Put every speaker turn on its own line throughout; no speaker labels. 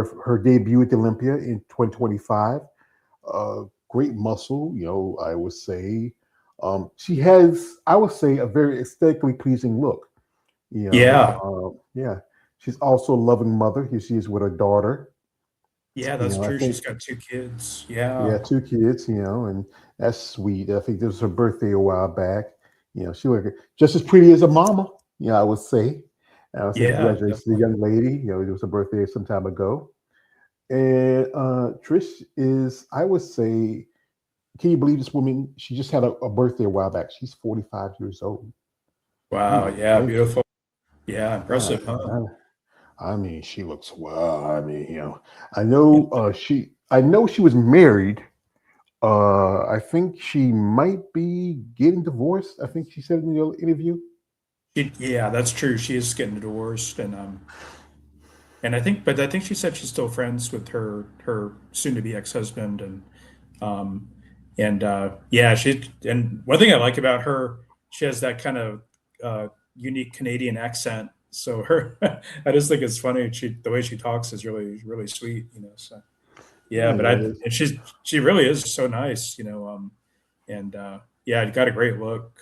her debut at the Olympia in 2025. Great muscle, I would say. She has, I would say, a very aesthetically pleasing look.
Yeah.
Yeah. She's also a loving mother. Here she is with her daughter.
Yeah, that's
I
true. She's
think,
got two kids. Yeah.
yeah, two kids. And that's sweet. I think this was her birthday a while back. She looked just as pretty as her mama. I would say. I would say
Yeah,
congratulations to the
definitely.
young lady. It was her birthday some time ago. And Trish is, I would say, can you believe this woman? She just had a birthday a while back. She's 45 years old. Oh
Wow.
my
Yeah,
gracious.
beautiful. Yeah,
I,
impressive, huh?
I mean, she looks well. I mean, I know she was married. I think she might be getting divorced. I think she said in the interview.
Yeah, that's true. She is getting divorced, and I think she said she's still friends with her soon to be ex husband, um, yeah, and one thing I like about her, she has that kind of unique Canadian accent. So her, I just think it's funny. The way she talks is really sweet, So yeah,
Oh
but
yeah, it is.
and she really is so nice, and yeah, got a great look.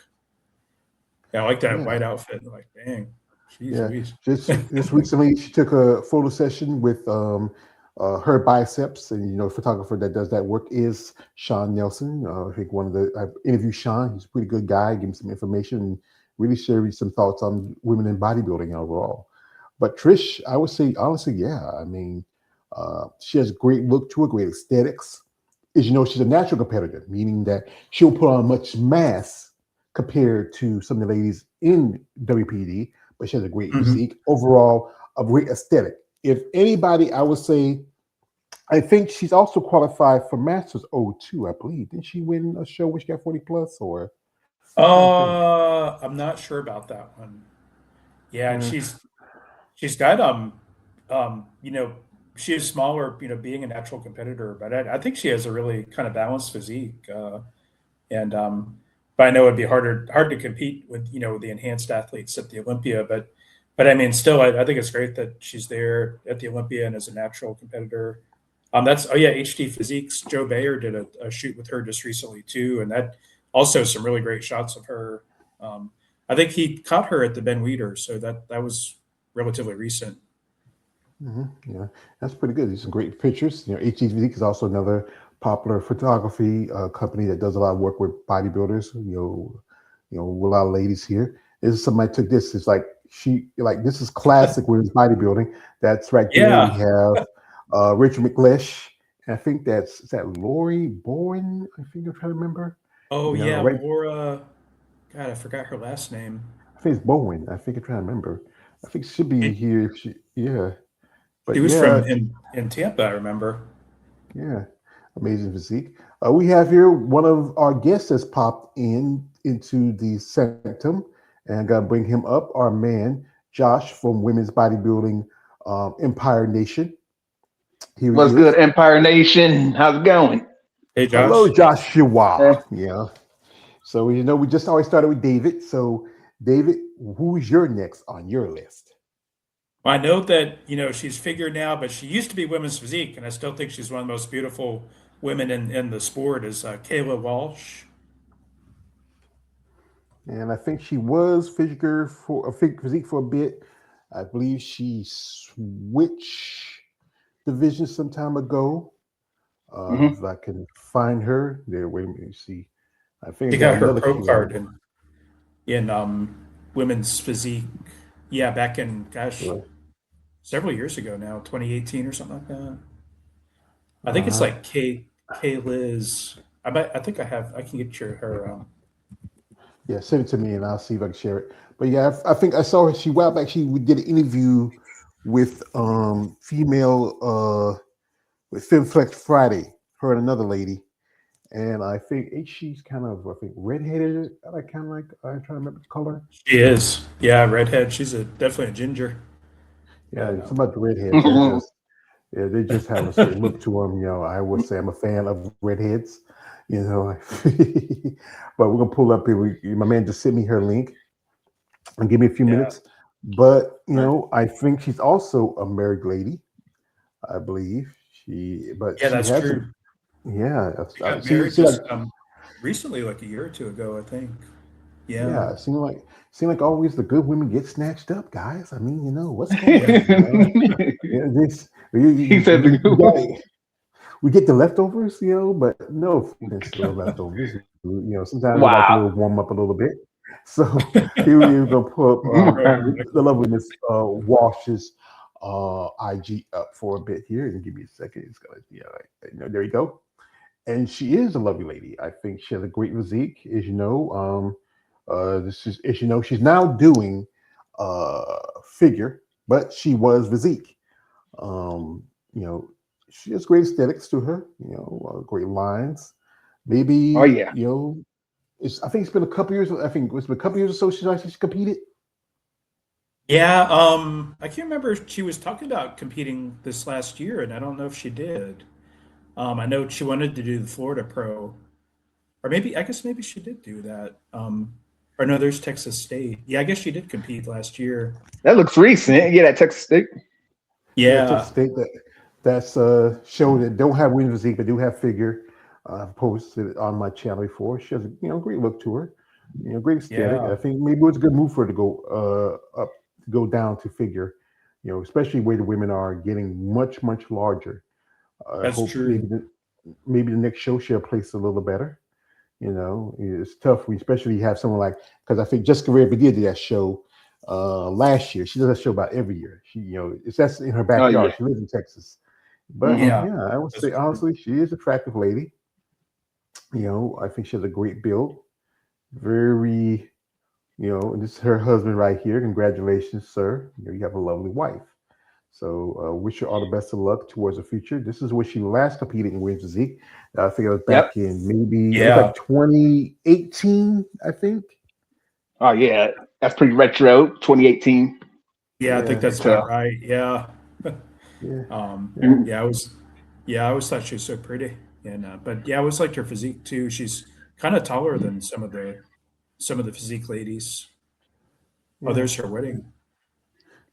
Yeah, I like that
Yeah,
white outfit. Like, dang, jeez
yeah.
Louise.
Just recently, she took a photo session with her biceps, and photographer that does that work is Sean Nelson. I think one of the I interviewed Sean. He's a pretty good guy. Gave me some information and really shared me some thoughts on women in bodybuilding overall. But Trish, I would say honestly, yeah. I mean, she has a great look to her, great aesthetics. As you know, she's a natural competitor, meaning that she'll put on much mass compared to some of the ladies in WPD, but she has a great
Mhm.
physique. Overall, a great aesthetic. If anybody, I would say, I think she's also qualified for Masters O2, I believe. Didn't she win a show where she got 40 plus? Or I'm trying to think.
I'm not sure about that one. Yeah, and
Uh,
she's got she is smaller, being a natural competitor, but I think she has a really kind of balanced physique. And But I know it'd be hard to compete with the enhanced athletes at the Olympia, but I mean, still, I think it's great that she's there at the Olympia and as a natural competitor. That's Oh yeah, HD Physiques. Joe Bayer did a shoot with her just recently too, and that also some really great shots of her. Um, I think he caught her at the Ben Weider, so that was relatively recent.
yeah, that's pretty good. These are great pictures. HGTV is also another popular photography company that does a lot of work with bodybuilders. With a lot of ladies here. This is somebody took this. It's like this is classic women's bodybuilding. That's right there. We
Yeah.
have Richard McLeish. And I think is that Lori Bowen. I think I'm trying to remember.
Oh yeah,
Right.
Laura. God, I forgot her last name.
I think it's Bowen. I think I'm trying to remember. I think she should be
It,
here if she. Yeah.
she
But
was
yeah,
from in Tampa, I remember.
yeah, amazing physique. We have here one of our guests has popped into the sanctum, and I gotta bring him up. Our man Josh from Women's Bodybuilding Empire Nation. Here he
What's good,
is.
Empire Nation? How's it going?
Hey,
Hello,
Josh.
Joshua.
Eh,
Yeah. So we just always started with David. So David, who's your next on your list?
Well, I know that she's figured now, but she used to be women's physique, and I still think she's one of the most beautiful women in the sport. Is Kayla Walsh?
And I think she was figure for a physique for a bit. I believe she switched division some time ago. If
mhm.
I can find her there, wait a minute. See, I think
She
I got
got her
another
pro
Kayla.
card in women's physique. Yeah, back in gosh,
Uh
several years ago now, 2018 or something like that. I think it's
huh.
like K Liz. I think I can get your her.
Yeah, send it to me and I'll see if I can share it. But yeah, I think I saw her. She while back. We did an interview with female with FemFlex Friday. Her and another lady. And I think she's kind of, I think, redheaded. I kind of like, I'm trying to remember the color.
She is, yeah, redhead. She's definitely a ginger,
Yeah,
and
some about the redheads. Yeah, they just have a certain look to them. I would say I'm a fan of redheads. You know, but we're gonna pull up here. My man just sent me her link and give me a few
yeah.
minutes. But
All right.
I think she's also a married lady. I believe. But
Yeah,
she
that's
has
true.
some. Yeah,
She got
see,
married
see, like,
just recently, like a year or two ago, I think. Yeah.
yeah, seem like always the good women get snatched up, guys. I mean, what's going on? Yeah, this
He said
you
the
got it. We get the leftovers, but no offense to the leftovers. Sometimes we like a
wow.
little warm up a little bit. So here we go. Pull up the lovely Miss Walsh's IG up for a bit here, and give me a second. It's gonna, there you go. And she is a lovely lady. I think she has a great physique, as you know. As you know, she's now doing figure, but she was physique. Um, you know, she has great aesthetics to her. Great lines.
Oh
Maybe
yeah.
I think it's been a couple years. I think it's been a couple years or so since she competed.
Yeah, I can't remember if she was talking about competing this last year, and I don't know if she did. I know she wanted to do the Florida Pro, or maybe I guess maybe she did do that. Or no, there's Texas State. Yeah, I guess she did compete last year.
That looks recent. Yeah, that Texas State.
Yeah, Texas
Yeah,
State that's show that don't have win physique but do have figure. I've posted it on my channel before. She has a great look to her. Great aesthetic. I
yeah,
think maybe it was a good move for her to go up, to go down to figure. Especially where the women are getting much larger. I
that's
hope
true.
maybe the next show she'll place a little better. It's tough, especially you have someone like, because I think Jessica Rae did that show last year. She does that show about every year. That's in her
Oh
backyard.
yeah.
She lives in Texas, but
Hmm.
Yeah,
yeah, I would
that's
say
true.
honestly, she is an attractive lady. I think she has a great build. Very, and this is her husband right here. Congratulations, sir. You have a lovely wife. So wish her all the best of luck towards the future. This is where she last competed in women's physique. I think it was
Yep.
back in maybe it was
Yeah,
like 2018, I think.
Oh yeah. That's pretty retro. 2018.
yeah, I think
Yeah,
that's
So
about right. Yeah.
yeah, yeah,
mm,
Yeah, I always thought she was so pretty, and but yeah, I always liked her physique too. She's kind of taller than some of the physique ladies. Oh,
yeah.
there's her wedding.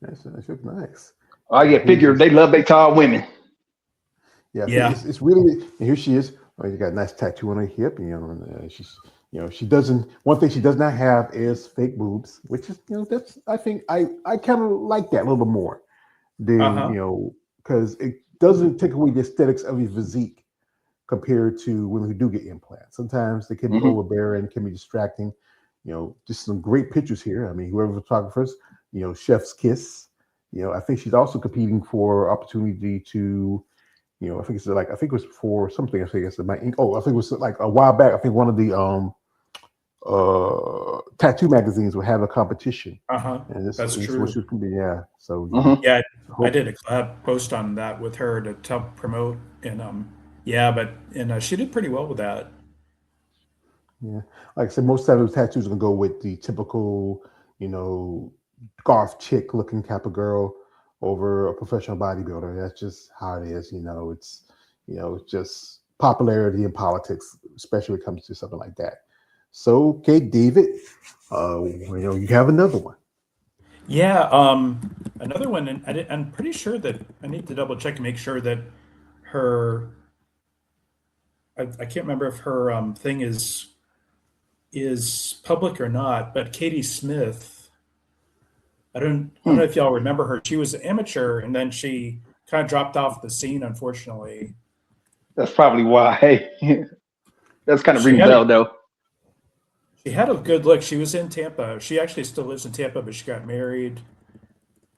That's just nice.
oh yeah,
Here's
figure
this.
they love they tall women.
Yeah, I think
Yeah,
it's really. And here she is. Oh, you got a nice tattoo on her hip. And she's. She doesn't. One thing she does not have is fake boobs, which is. That's. I think I kind of like that a little bit more than
uh-huh.
because it doesn't take away the aesthetics of your physique compared to women who do get implants. Sometimes they can be
Hmm.
overbearing, can be distracting. Just some great pictures here. I mean, whoever photographers, chef's kiss. I think she's also competing for opportunity to, I think it was for something. I think it's my. Oh, I think it was like a while back. I think one of the tattoo magazines would have a competition,
Uh-huh.
and
That's
this is what
true.
she was competing. Yeah. So
Hmm.
Yeah, I
hope.
did a collab post on that with her to help promote, and yeah, but and she did pretty well with that.
Yeah, like I said, most of those tattoos are gonna go with the typical, you know, golf chick looking type of girl over a professional bodybuilder. That's just how it is. It's just popularity in politics, especially when it comes to something like that. So, okay, David, you have another one.
Yeah, another one, and I'm pretty sure that I need to double check and make sure that her. I can't remember if her thing is public or not, but Katie Smith. I don't know if y'all remember her. She was an amateur, and then she kind of dropped off the scene, unfortunately.
That's probably why. Hey, that's kind of
She
ring
had a
bell though.
she had a good look. She was in Tampa. She actually still lives in Tampa, but she got married.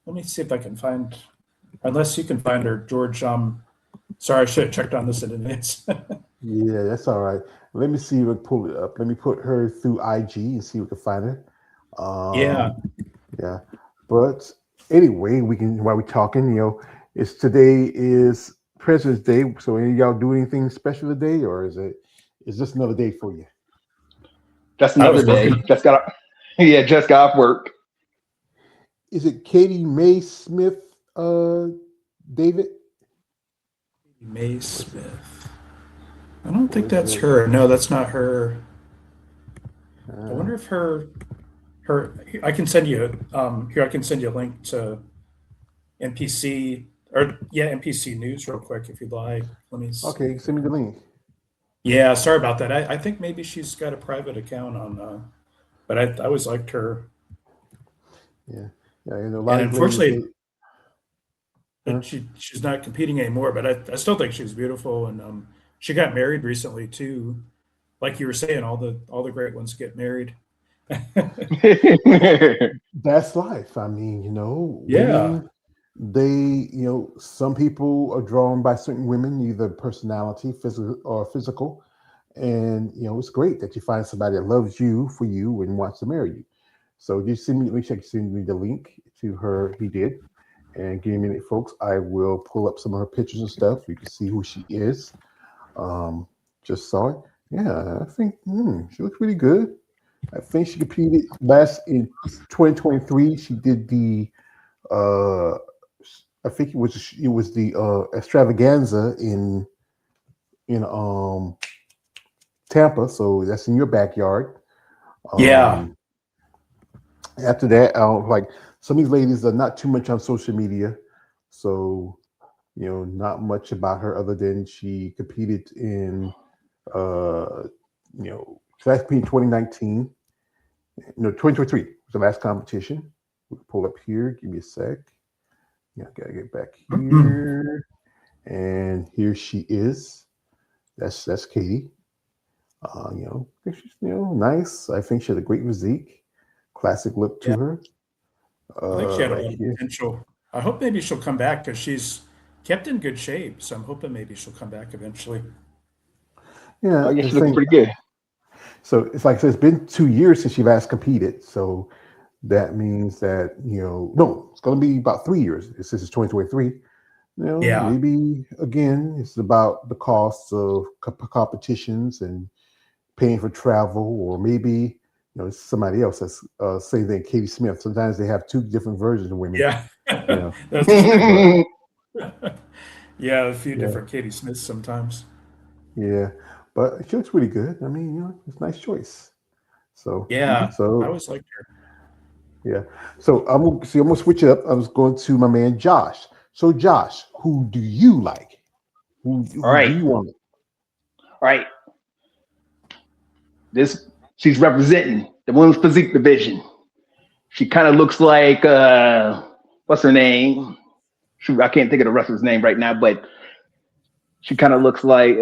Let me see if I can find, unless you can find her, George. Sorry, I should have checked on this in advance.
Yeah, that's all right. Let me see if I can pull it up. Let me put her through IG and see if we can find her.
Yeah.
Yeah, but anyway, we can while we're talking, it's today is President's Day. So, any of y'all do anything special today, or is this another day for you?
That's
I
another
was working
day. Just got yeah, just got off work.
Is it Katie Mae Smith, David?
on May
Or is it,
Smith. I don't
or
think
is
that's
it?
her. No, that's not her. I
Uh,
wonder if her. I can send you here. I can send you a link to NPC. NPC News real quick if you'd like. Let me see
Okay, send me the
here.
link.
Yeah, sorry about that. I think maybe she's got a private account on, but I always liked her.
Yeah, yeah. A
And
lot of these ladies,
unfortunately,
huh?
she's not competing anymore. But I still think she's beautiful, and she got married recently too. Like you were saying, all the great ones get married.
That's life. I mean,
Yeah,
women, some people are drawn by certain women, either personality, physical. And, it's great that you find somebody that loves you for you and wants to marry you. So just let me check, send me the link to her. He did. And give me a minute, folks. I will pull up some of her pictures and stuff. You can see who she is. Um, just saw it. Yeah, I think she looks pretty good. I think she competed last in 2023. She did the uh I think it was the extravaganza in Tampa, so that's in your backyard.
yeah,
Um After that, like some of these ladies are not too much on social media, so not much about her other than she competed in uh track meet 2019. No, 2023 was the last competition. We'll pull up here. Give me a sec. Yeah, gotta get back here. And here she is. That's Katie. I think she's nice. I think she had a great physique, classic look to
yeah.
her.
I think she had a
Right
lot of
here.
potential. I hope maybe she'll come back because she's kept in good shape. So I'm hoping maybe she'll come back eventually.
Oh
Yeah,
yeah,
the
she's looking
thing.
pretty good.
So it's like I said, it's been 2 years since she last competed. So that means that no, it's going to be about 3 years since it's 2023.
Yeah,
Maybe again, it's about the costs of competitions and paying for travel, or maybe it's somebody else that's same thing. Katie Smith. Sometimes they have two different versions of women.
yeah,
You know,
that's true.
but
Yeah, a few
yeah,
different Katie Smiths sometimes.
yeah, but she looks really good. I mean, it's a nice choice. So,
Yeah, I
so
always liked her.
yeah. So I'm gonna switch it up. I was going to my man Josh. So Josh, who do you like?
All
Who do
right,
you want?
all right. This she's representing the women's physique division. She kind of looks like what's her name? Shoot, I can't think of the wrestler's name right now, but she kind of looks like.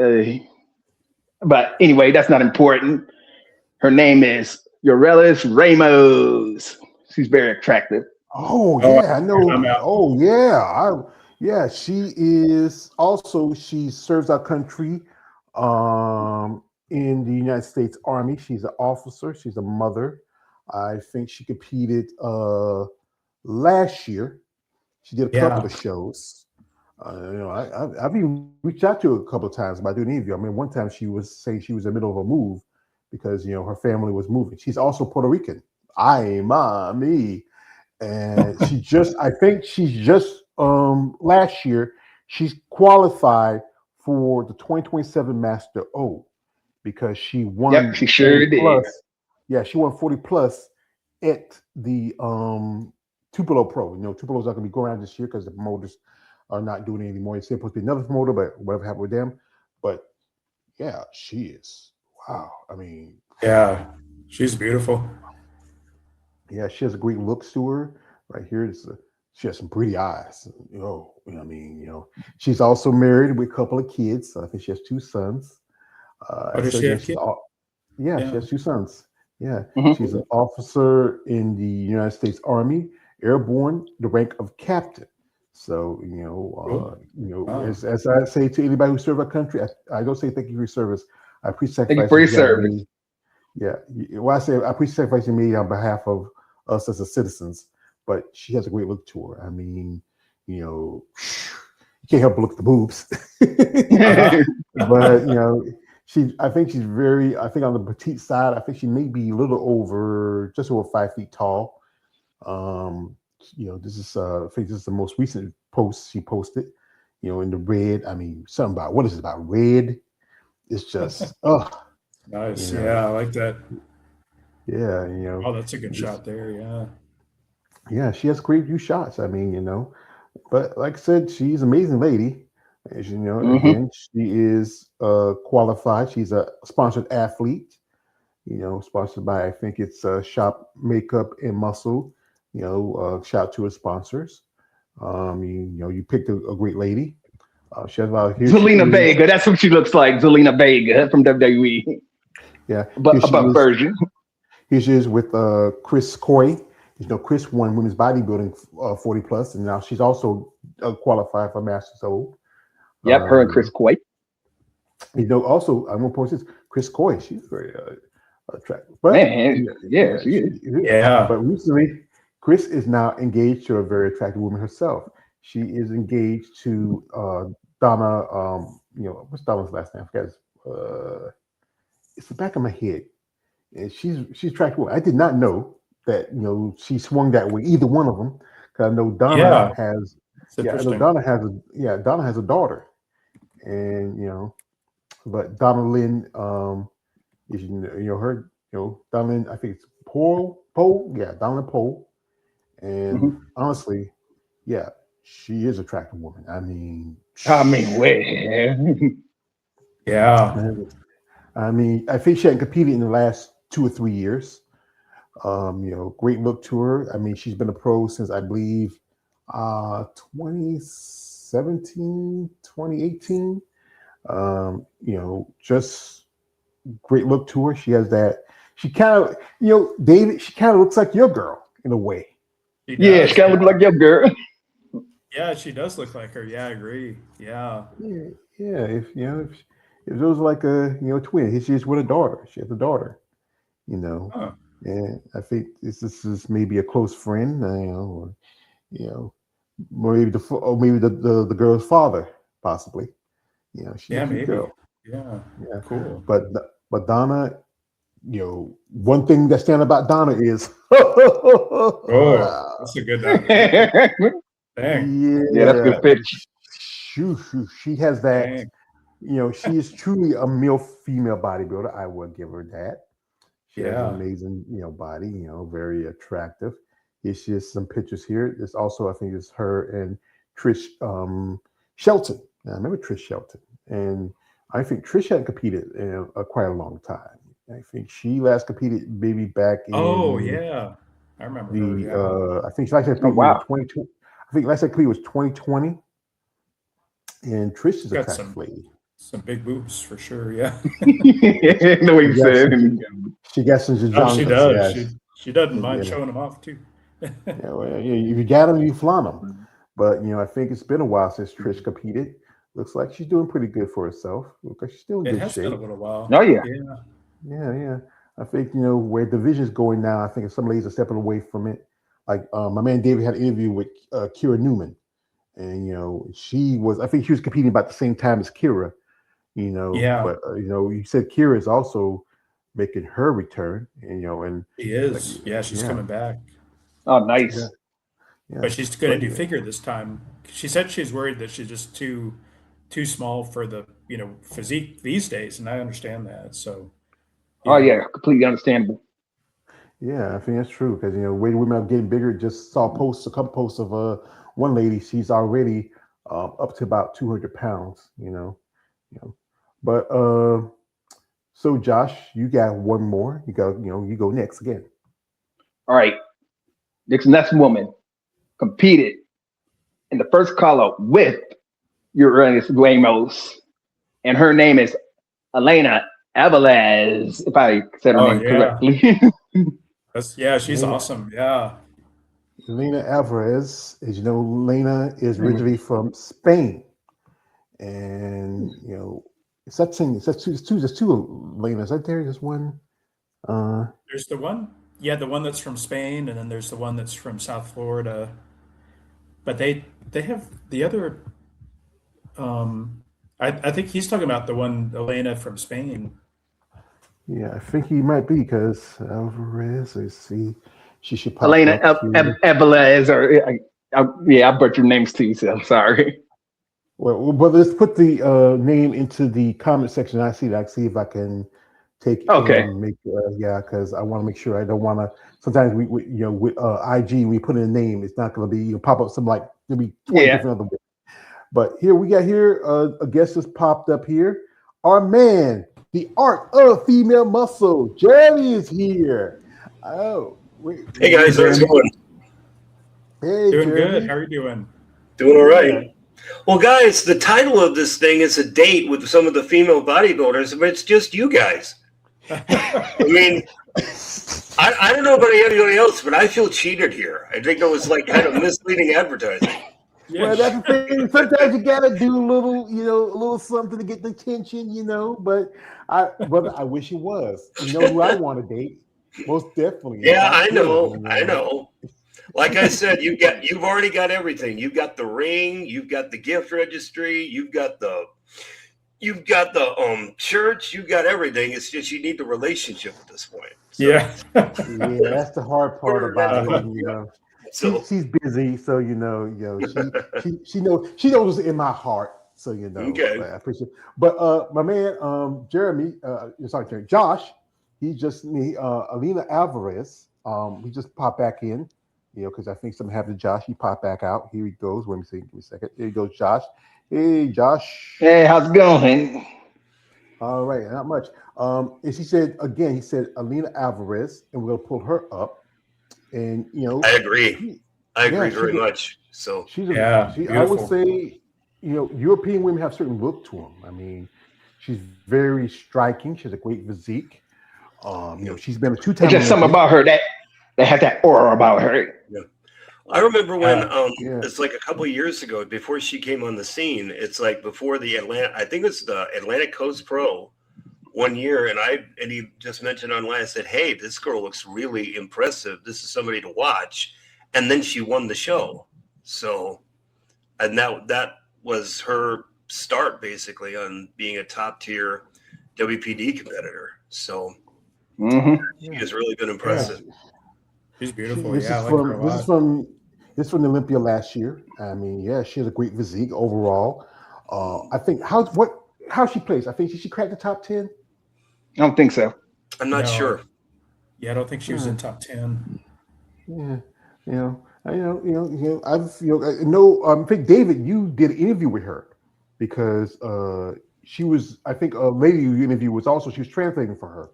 But anyway, that's not important. Her name is Yorelis Ramos. She's very attractive.
Oh
Oh,
yeah, I
I'm
know.
out.
Oh yeah, yeah. She is also. She serves our country in the United States Army. She's an officer. She's a mother. I think she competed last year. She did a couple
Yeah,
of shows. I've even reached out to her a couple of times about doing an interview. I mean, one time she was saying she was in the middle of a move because her family was moving. She's also Puerto Rican. Ay, mommy. And I think she's just last year she's qualified for the 2027 Master O because she
Yep,
won
she
40
sure did.
plus. Yeah, she won 40 plus at the Tupelo Pro. Tupelo's not going to be going around this year because the promoters are not doing it anymore. It's supposed to be another promoter, but whatever happened with them. But yeah, she is. Wow. I mean,
yeah, she's beautiful.
yeah, she has a great looks to her. Right here, she has some pretty eyes. I mean, she's also married with a couple of kids. I think she has two sons.
Oh, does
So
she
again,
have kids?
yeah, she
Yeah.
has two sons. Yeah, she's
Hmm.
an officer in the United States Army, airborne, the rank of captain. So
Cool. Wow.
as I say to anybody who serve our country, I don't say thank you for your service. I appreciate
Thank you for
sacrifices
your
you guys
service.
made. Yeah, well, I say I appreciate sacrifices you made on behalf of us as citizens. But she has a great look to her. I mean, you know, you can't help but look at the boobs.
Uh-huh.
But I think she's very. I think on the petite side, I think she may be a little over, just over 5 feet tall. Um, this is I think this is the most recent post she posted. In the red. I mean, something about what is it about red? It's just you
Nice.
know,
Yeah, I like that.
yeah,
Oh, that's a good
just
shot there. Yeah.
yeah, she has great few shots. I mean, But like I said, she's an amazing lady. As you know,
Mm-hmm.
again, she is qualified. She's a sponsored athlete. Sponsored by, I think it's Shop Makeup and Muscle. Shout out to her sponsors. You picked a great lady. She has a lot. Here she
Zelina
is.
Vega. That's what she looks like. Zelina Vega from WWE.
Yeah, here
But
she
about
is.
version.
Here she is with Chris Coy. Chris won women's bodybuilding 40 plus, and now she's also qualified for Masters Old.
Yep, her and Chris
Um,
Coy.
Also, I'm gonna point this Chris Coy. She's very attractive, but
Man, yeah, she is.
Yeah.
But recently, Chris is now engaged to a very attractive woman herself. She is engaged to Donna. What's Donna's last name? I forget. It's the back of my head, and she's attractive. I did not know that she swung that way. Either one of them, because I know Donna
Yeah.
has.
It's
Yeah, I know
interesting.
Donna has a daughter, and but Donna Lynn, is her, Donna Lynn, I think it's Pole, yeah, Donna Pole, and
Mhm.
honestly, yeah, she is an attractive woman. I mean,
Where?
Yeah.
I think she hadn't competed in the last 2 or 3 years. Great look to her. I mean, she's been a pro since I believe 2017, 2018. Just great look to her. She has that. She kind of, David. She kind of looks like your girl in a way.
She
Yeah, she
does.
kind of look like your girl.
Yeah, she does look like her. Yeah, I agree. Yeah.
Yeah, yeah. If it was like a twin, she's with a daughter. She has a daughter. You know,
Huh.
and I think this is maybe a close friend. Or you know, maybe the girl's father, possibly. She's a
Yeah,
cute
maybe.
girl.
Yeah.
Yeah,
Cool.
but Donna, one thing that stand about Donna is,
Oh, that's a good dang.
Yeah, that's a
yeah,
good pitch.
she has that.
Dang.
She is truly a male female bodybuilder. I would give her that. She has an
Yeah.
amazing, body. Very attractive. It's just some pictures here. It's also, I think, it's her and Trish Shelton. Now, I remember Trish Shelton, and I think Trish hadn't competed in quite a long time. I think she last competed maybe back
Oh,
in
yeah. I remember her. Yeah.
I think she last
Oh
competed was
wow.
2020. I think last time competed was 2020, and Trish is a
Got
attractive lady.
some big boobs for sure. Yeah.
The way you
Yes,
said.
she got some
Oh, she
jajangles.
does.
Yes,
She doesn't mind
yeah.
showing them off too.
Yeah, well, if you got them, you flaunt them. But I think it's been a while since Trish competed. Looks like she's doing pretty good for herself. Looks like she's still in
It
good
has been a
shape.
little while.
Oh yeah.
Yeah.
Yeah. I think where division's going now. I think some ladies are stepping away from it. Like my man David had an interview with Kira Newman, and she was. I think she was competing about the same time as Kira.
Yeah.
But you said Kira is also making her return, and
She
like
is. Yeah, she's
yeah,
coming back.
Oh
yeah,
nice.
yeah.
But she's going
But
to do figure this time. She said she's worried that she's just too small for the physique these days, and I understand that. So
Oh
yeah,
yeah, completely understandable.
yeah, I think that's true because way the women are getting bigger. Just saw posts, a couple posts of one lady. She's already up to about 200 pounds. But so Josh, you got one more. You got you go next again.
All right. This next woman competed in the first call up with Uranus Ramos, and her name is Elena Avalez, if I said her
oh
name
yeah,
correctly.
she's awesome. Yeah,
Elena Alvarez, as you know, Elena is originally from Spain, and it's that thing. There's two Elenas. Right there, there's one.
there's the one. Yeah, the one that's from Spain, and then there's the one that's from South Florida. But they have the other. I think he's talking about the one Elena from Spain.
Yeah, I think he might be because Alvarez. Let's see, she should pop
Elena
up here.
Avalez, or yeah, I butchered names too, so I'm sorry.
Well, let's put the name into the comment section. I see that. I see if I can take
Okay.
and make. Yeah, because I want to make sure I don't want to. Sometimes we with IG we put in a name. It's not going to be pop up something like There'll be 20
Yeah.
different other ways. But here we got a guest just popped up here. Our man, the art of female muscle, Jeremy is here. Oh, wait,
Hey guys, how's it going?
Hey,
Doing
Jeremy.
good. How are you doing?
Doing all right. Well, guys, the title of this thing is a date with some of the female bodybuilders, but it's just you guys. I mean, I don't know about anybody else, but I feel cheated here. I think it was like kind of misleading advertising.
Well, that's the thing. Sometimes you gotta do a little something to get the attention, But I wish it was. You know who I want to date? Most definitely.
Yeah, I know. Like I said, you've already got everything. You've got the ring, you've got the gift registry, you've got the church, you've got everything. It's just you need the relationship at this point. So.
Yeah.
Yeah, that's the hard part about it.
So
she's busy, so she knows what's in my heart. So
Okay.
I appreciate it. But my man, Jeremy, Josh, he just Alina Alvarez, he just popped back in, because I think something happened to Josh. He popped back out. Here he goes. Let me see. Give me a second. Here he goes, Josh. Hey, Josh.
Hey, how's it going?
All right, not much. And he said Alina Alvarez, and we're gonna pull her up. And
I agree. I agree very much. So
I would say, European women have a certain look to them. I mean, she's very striking. She has a great physique. She's been a two-time.
There's just something about her that has that aura about her.
Yeah. I remember when it's like a couple of years ago before she came on the scene. It's like before the I think it's the Atlantic Coast Pro one year, and he just mentioned online. I said, "Hey, this girl looks really impressive. This is somebody to watch." And then she won the show. So, and that was her start basically on being a top tier WPD competitor. So, she has really been impressive.
Yeah. She's beautiful.
This is from the Olympia last year. I mean, she has a great physique overall. I think how she plays. I think she cracked the top 10.
I don't think so.
I'm not sure.
Yeah, I don't think she was in top 10.
Yeah, I think David, you did an interview with her because she was. I think a lady you interviewed she was translating for her.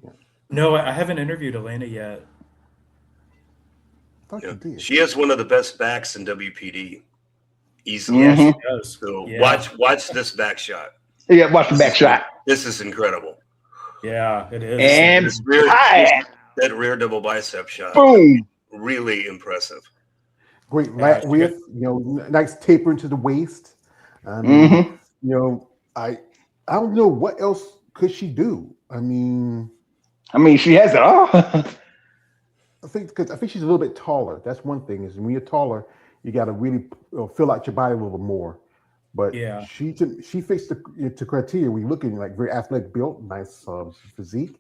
Yeah.
No, I haven't interviewed Elena yet.
I thought you did.
She has one of the best backs in WPD. Easily.
Yeah, she does.
So watch this back shot.
Yeah, watch the back shot.
This is incredible.
Yeah, it is.
And
that rear double bicep shot.
Boom.
Really impressive.
Great lat width, nice taper into the waist. I mean, I don't know what else could she do. I mean,
she has it all.
I think she's a little bit taller. That's one thing. Is when you're taller, you got to really fill out your body a little bit more. But she fits the criteria. We're looking like very athletic built, nice physique.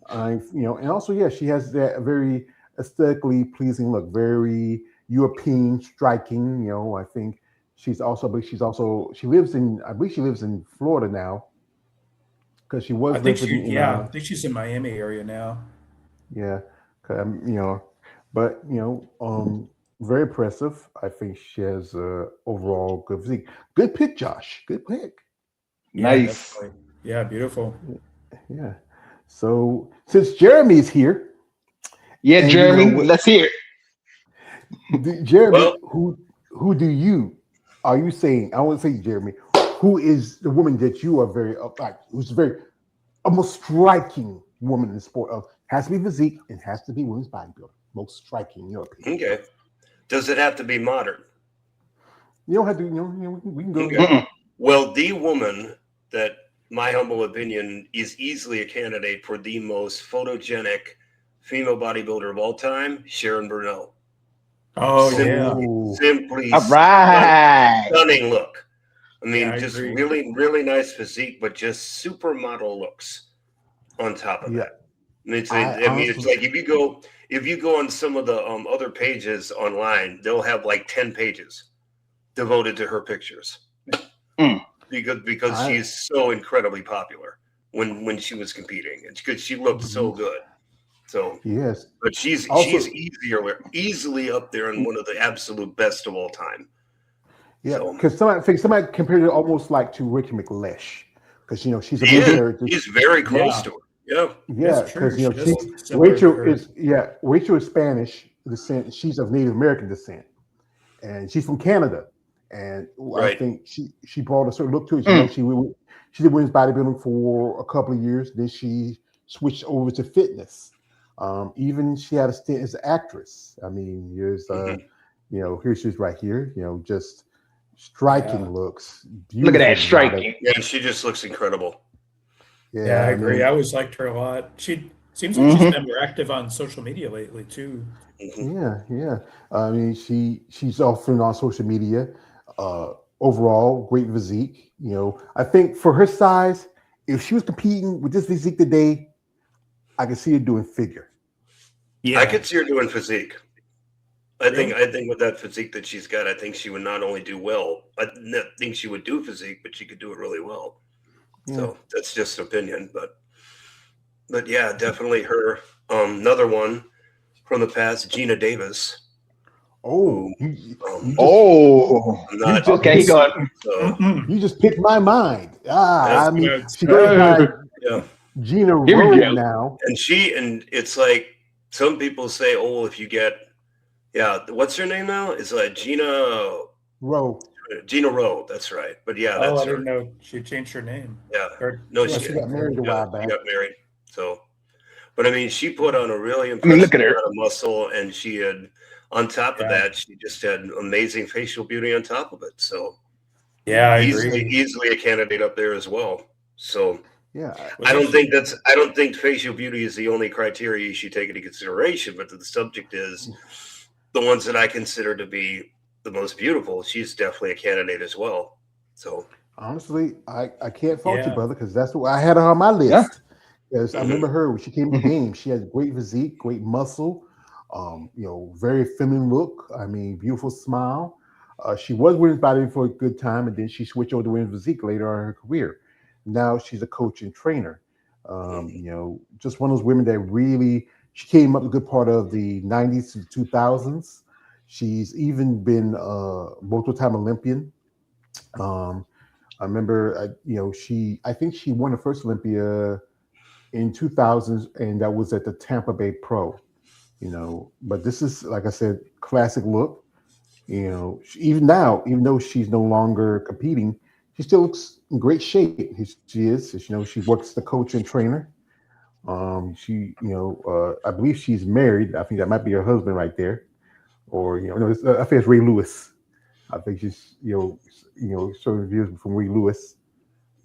And also she has that very aesthetically pleasing look, very European, striking. I think she lives in Florida now because she was.
I think she's in Miami area now.
Yeah, very impressive. I think she has overall good physique. Good pick, Josh. Good pick.
Nice.
Yeah, beautiful.
Yeah. So since Jeremy's here.
Yeah, Jeremy, let's hear
it. Jeremy, who do you are you saying? I want to say, Jeremy, who is the woman that you are very who's very most striking woman in the sport of has to be physique and has to be women's bodybuilder. Most striking, in your opinion.
Okay. Does it have to be modern?
You don't have to. We can go.
Okay. Well, the woman that, my humble opinion, is easily a candidate for the most photogenic female bodybuilder of all time, Sharon Burnell.
Oh,
Simply
all right.
Stunning look. I mean,
I
just
agree.
really, really nice physique, but just supermodel looks on top of that. It's like if you go on some of the other pages online, they'll have like 10 pages devoted to her pictures because she's so incredibly popular when she was competing, and because she looked so good. So
Yes.
but she's
Also,
easily up there and one of the absolute best of all time.
yeah,
So
because somebody compared it almost like to Ricky McLeish, because she's a
he
main
is.
character.
He's very close
Yeah,
to her. Yeah.
Yeah,
that's true.
because
She does
she's
look similar to her.
Rachel is Spanish descent. She's of Native American descent, and she's from Canada. And I
Right.
think she brought a certain look to it.
Mm.
She did women's bodybuilding for a couple of years. Then she switched over to fitness. Even she had a stint as an actress. I mean, here's
Mhm.
here she is right here. Just striking
Yeah.
looks,
Look at
beautiful
that
body.
striking.
Yeah, and she just looks incredible.
Yeah, I
I
agree.
mean,
I always liked her a lot. She seems like she's
Hmm.
been more active on social media lately too.
Mhm.
yeah. I mean, she's often on social media. Overall, great physique. I think for her size, if she was competing with this physique today, I could see her doing figure.
I
Yeah,
could see her doing physique.
really.
I think with that physique that she's got, I think she would not only do well. I not think she would do physique, but she could do it really well.
Yeah.
So that's just an opinion, but yeah, definitely her. Another one from the past, Gina Davis,
Oh,
who
you just
Oh,
I'm not.
okay. Go on.
So
you just picked my mind.
that's
I mean,
Good.
she goes by
yeah,
Gina
Here we
Rowe
go.
now.
and it's like some people say, oh, well, if you get what's her name now? It's like Gina
Rowe.
Rowe. That's right. But yeah,
Oh,
that's
I
her.
didn't know she changed her name.
Yeah.
Or
No,
Yeah, she got married a while
she
back.
got married. So, but I mean, she put on a really
I mean,
impressive
look at her.
amount of muscle, and she had, on top of
Yeah.
that, she just had amazing facial beauty on top of it. So,
Yeah, I agree.
easily a candidate up there as well. So,
Yeah,
I don't
Wasn't
think
she-
I don't think facial beauty is the only criteria you should take into consideration, but the subject is the ones that I consider to be the most beautiful. She's definitely a candidate as well. So,
honestly, I can't fault you,
Yeah.
brother, because that's what I had her on my
Yeah.
list. Because I remember her when she came to the game. She had great physique, great muscle, very feminine look. I mean, beautiful smile. She was women's body for a good time, and then she switched over to women's physique later on in her career. Now she's a coach and trainer. Just one of those women that really she came up a good part of the 90s to the 2000s. She's even been multiple-time Olympian. I remember, I think she won the first Olympia in 2000s, and that was at the Tampa Bay Pro. But this is, like I said, classic look. Even now, even though she's no longer competing, she still looks in great shape. She is. She works as a coach and trainer. I believe she's married. I think that might be her husband right there, or no, I think it's Ray Lewis. I think she's certain views from Ray Lewis.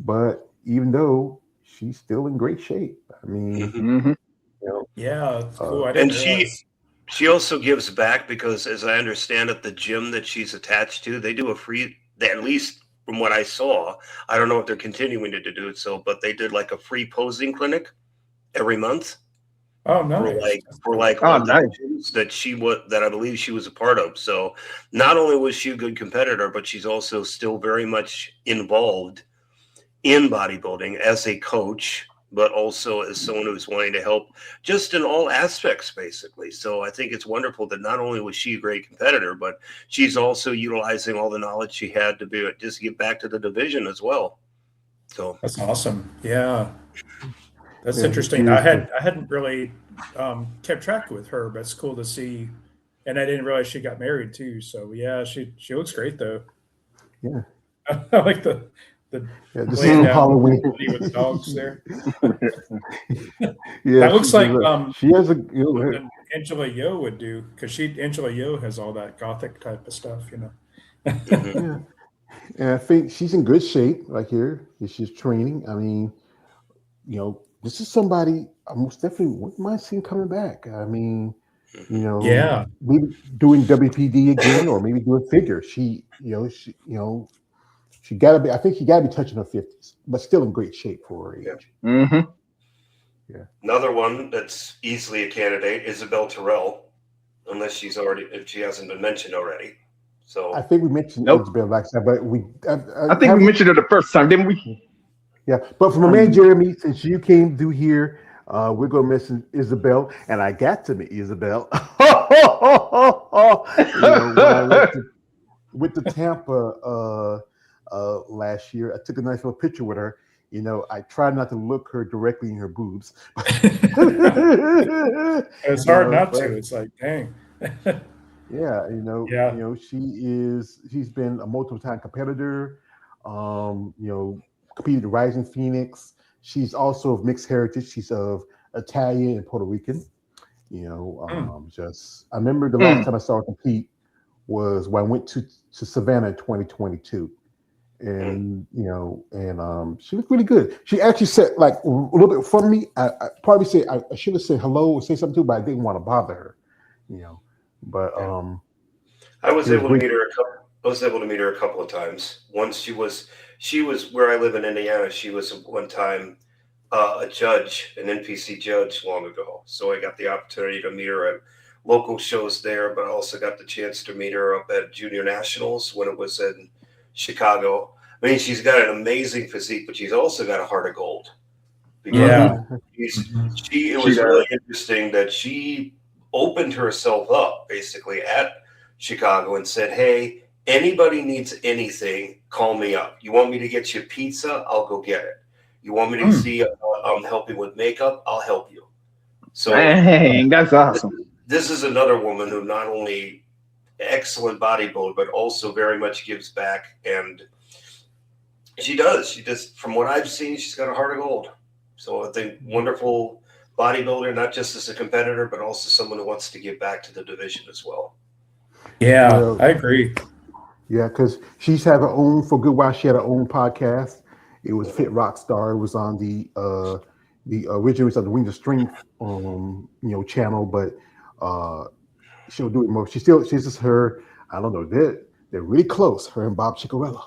But even though she's still in great shape, I mean,
Hmm.
Yeah, it's cool. I
and
didn't realize.
she also gives back because, as I understand it, the gym that she's attached to, they do a free, at least from what I saw, I don't know if they're continuing to do it so, but they did like a free posing clinic every month
Oh,
for
nice.
Oh,
all the
nice.
gyms that I believe she was a part of. So not only was she a good competitor, but she's also still very much involved in bodybuilding as a coach, but also as someone who's wanting to help just in all aspects, basically. So I think it's wonderful that not only was she a great competitor, but she's also utilizing all the knowledge she had to be just give back to the division as well. So
That's awesome. Yeah, that's
Yeah,
interesting.
she
I
is.
hadn't really kept track with her, but it's cool to see. And I didn't realize she got married too. So yeah, she looks great though.
Yeah.
I like the
Yeah, this is
laying
from
down
Halloween.
with the dogs there.
Yeah,
That looks like
she has a
something Angela Yo would do because Angela Yo has all that gothic type of stuff.
mhm.
yeah, and I think she's in good shape. Like here, she's training. I mean, this is somebody I most definitely wouldn't mind seeing coming back. I mean,
Yeah,
maybe doing WPD again, or maybe doing figure. She got to be. I think she got to be touching her 50s, but still in great shape for her age.
Yeah.
Hmm.
Another one that's easily a candidate, Isabel Terrell, unless if she hasn't been mentioned already. So
I think we mentioned
Nope.
Isabel last time, but
I think we mentioned it the first time, didn't we?
Yeah, but from a man, Jeremy, since you came through here, We're going to mention Isabel, and I got to meet Isabel. When I went to Tampa last year, I took a nice little picture with her. I tried not to look her directly in her boobs.
It's hard not to. It's like, dang.
Yeah,
Yeah.
she's been a multiple time competitor. Competed at Rising Phoenix. She's also of mixed heritage. She's of Italian and Puerto Rican. I remember the last time I saw her compete was when I went to Savannah in 2022. And she looked really good. She actually said like a little bit from me. I probably say I should have said hello or say something too, but I didn't want to bother her. But
I was able to meet her a couple of times. Once she was where I live in Indiana. She was one time a judge, an NPC judge long ago. So I got the opportunity to meet her at local shows there, but I also got the chance to meet her up at Junior Nationals when it was in Chicago. I mean, she's got an amazing physique, but she's also got a heart of gold.
Yeah.
It was really interesting that she opened herself up basically at Chicago and said, hey, anybody needs anything, call me up. You want me to get you pizza? I'll go get it. You want me to see I'm helping with makeup? I'll help you. So
dang, that's awesome.
This is another woman who not only excellent bodybuilder, but also very much gives back. And she just, from what I've seen, she's got a heart of gold. So I think wonderful bodybuilder, not just as a competitor, but also someone who wants to give back to the division as well.
Yeah, I agree.
Yeah, because she's had her own, for a good while, she had her own podcast. It was Fit Rockstar. It was on the original was on the Wings of Strength channel, but she'll do it more. She's just her, I don't know, they're really close, her and Bob Chicarella.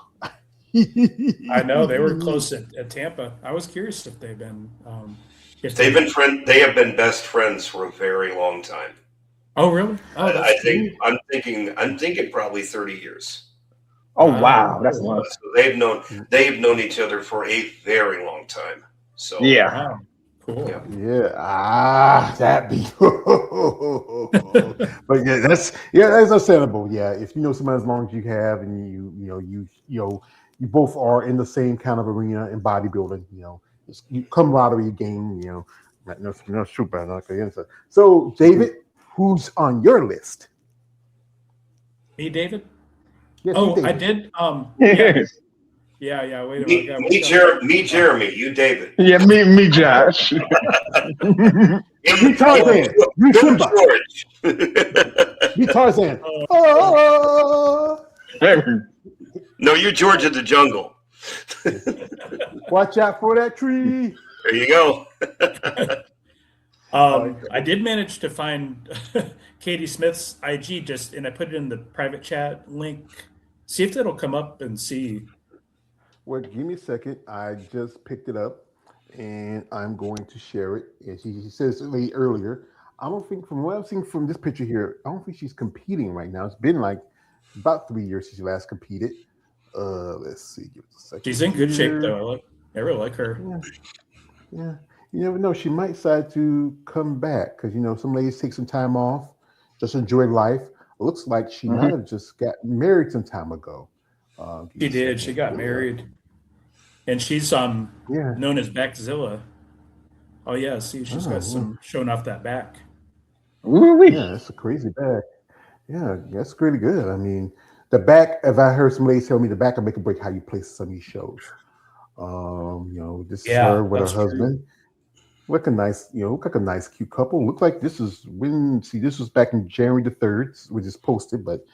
I know they were close at Tampa. I was curious if they've been
they have been best friends for a very long time.
Oh, really? Oh,
I'm thinking probably 30 years.
Oh, wow, that's a lot.
So they've known each other for a very long time. So
yeah,
wow. Cool.
That'd be. But that's understandable. Yeah, if you know somebody as long as you have, and you both are in the same kind of arena in bodybuilding, you camaraderie game, no super. So, David, who's on your list?
Me, David?
Yes,
David. I did. Yeah. Wait a minute.
Me, Jeremy. You, David.
Yeah, me, Josh.
Me, Tarzan. You, Simba. Me, Tarzan.
No, you're George of the Jungle.
Watch out for that tree.
There you go.
I did manage to find Katie Smith's IG and I put it in the private chat link. See if that'll come up and see.
Well, give me a second. I just picked it up and I'm going to share it. And she says earlier, I don't think, from what I've seen from this picture here, I don't think she's competing right now. It's been like about 3 years since she last competed. Let's see. Give it a second.
She's in good shape though. I really like her.
Yeah. You never know. She might decide to come back because some ladies take some time off, just enjoy life. It looks like she might have just got married some time ago.
She did. She got married, and she's known as Backzilla. Oh yeah, see, she's got some showing off that back.
Yeah, that's a crazy back. Yeah, that's really good. I mean, the back. If I heard some ladies tell me the back will make a break how you place some of these shows. This is her with her husband. Look like a nice, cute couple. Look like this was back in January the 3rd. We just posted, but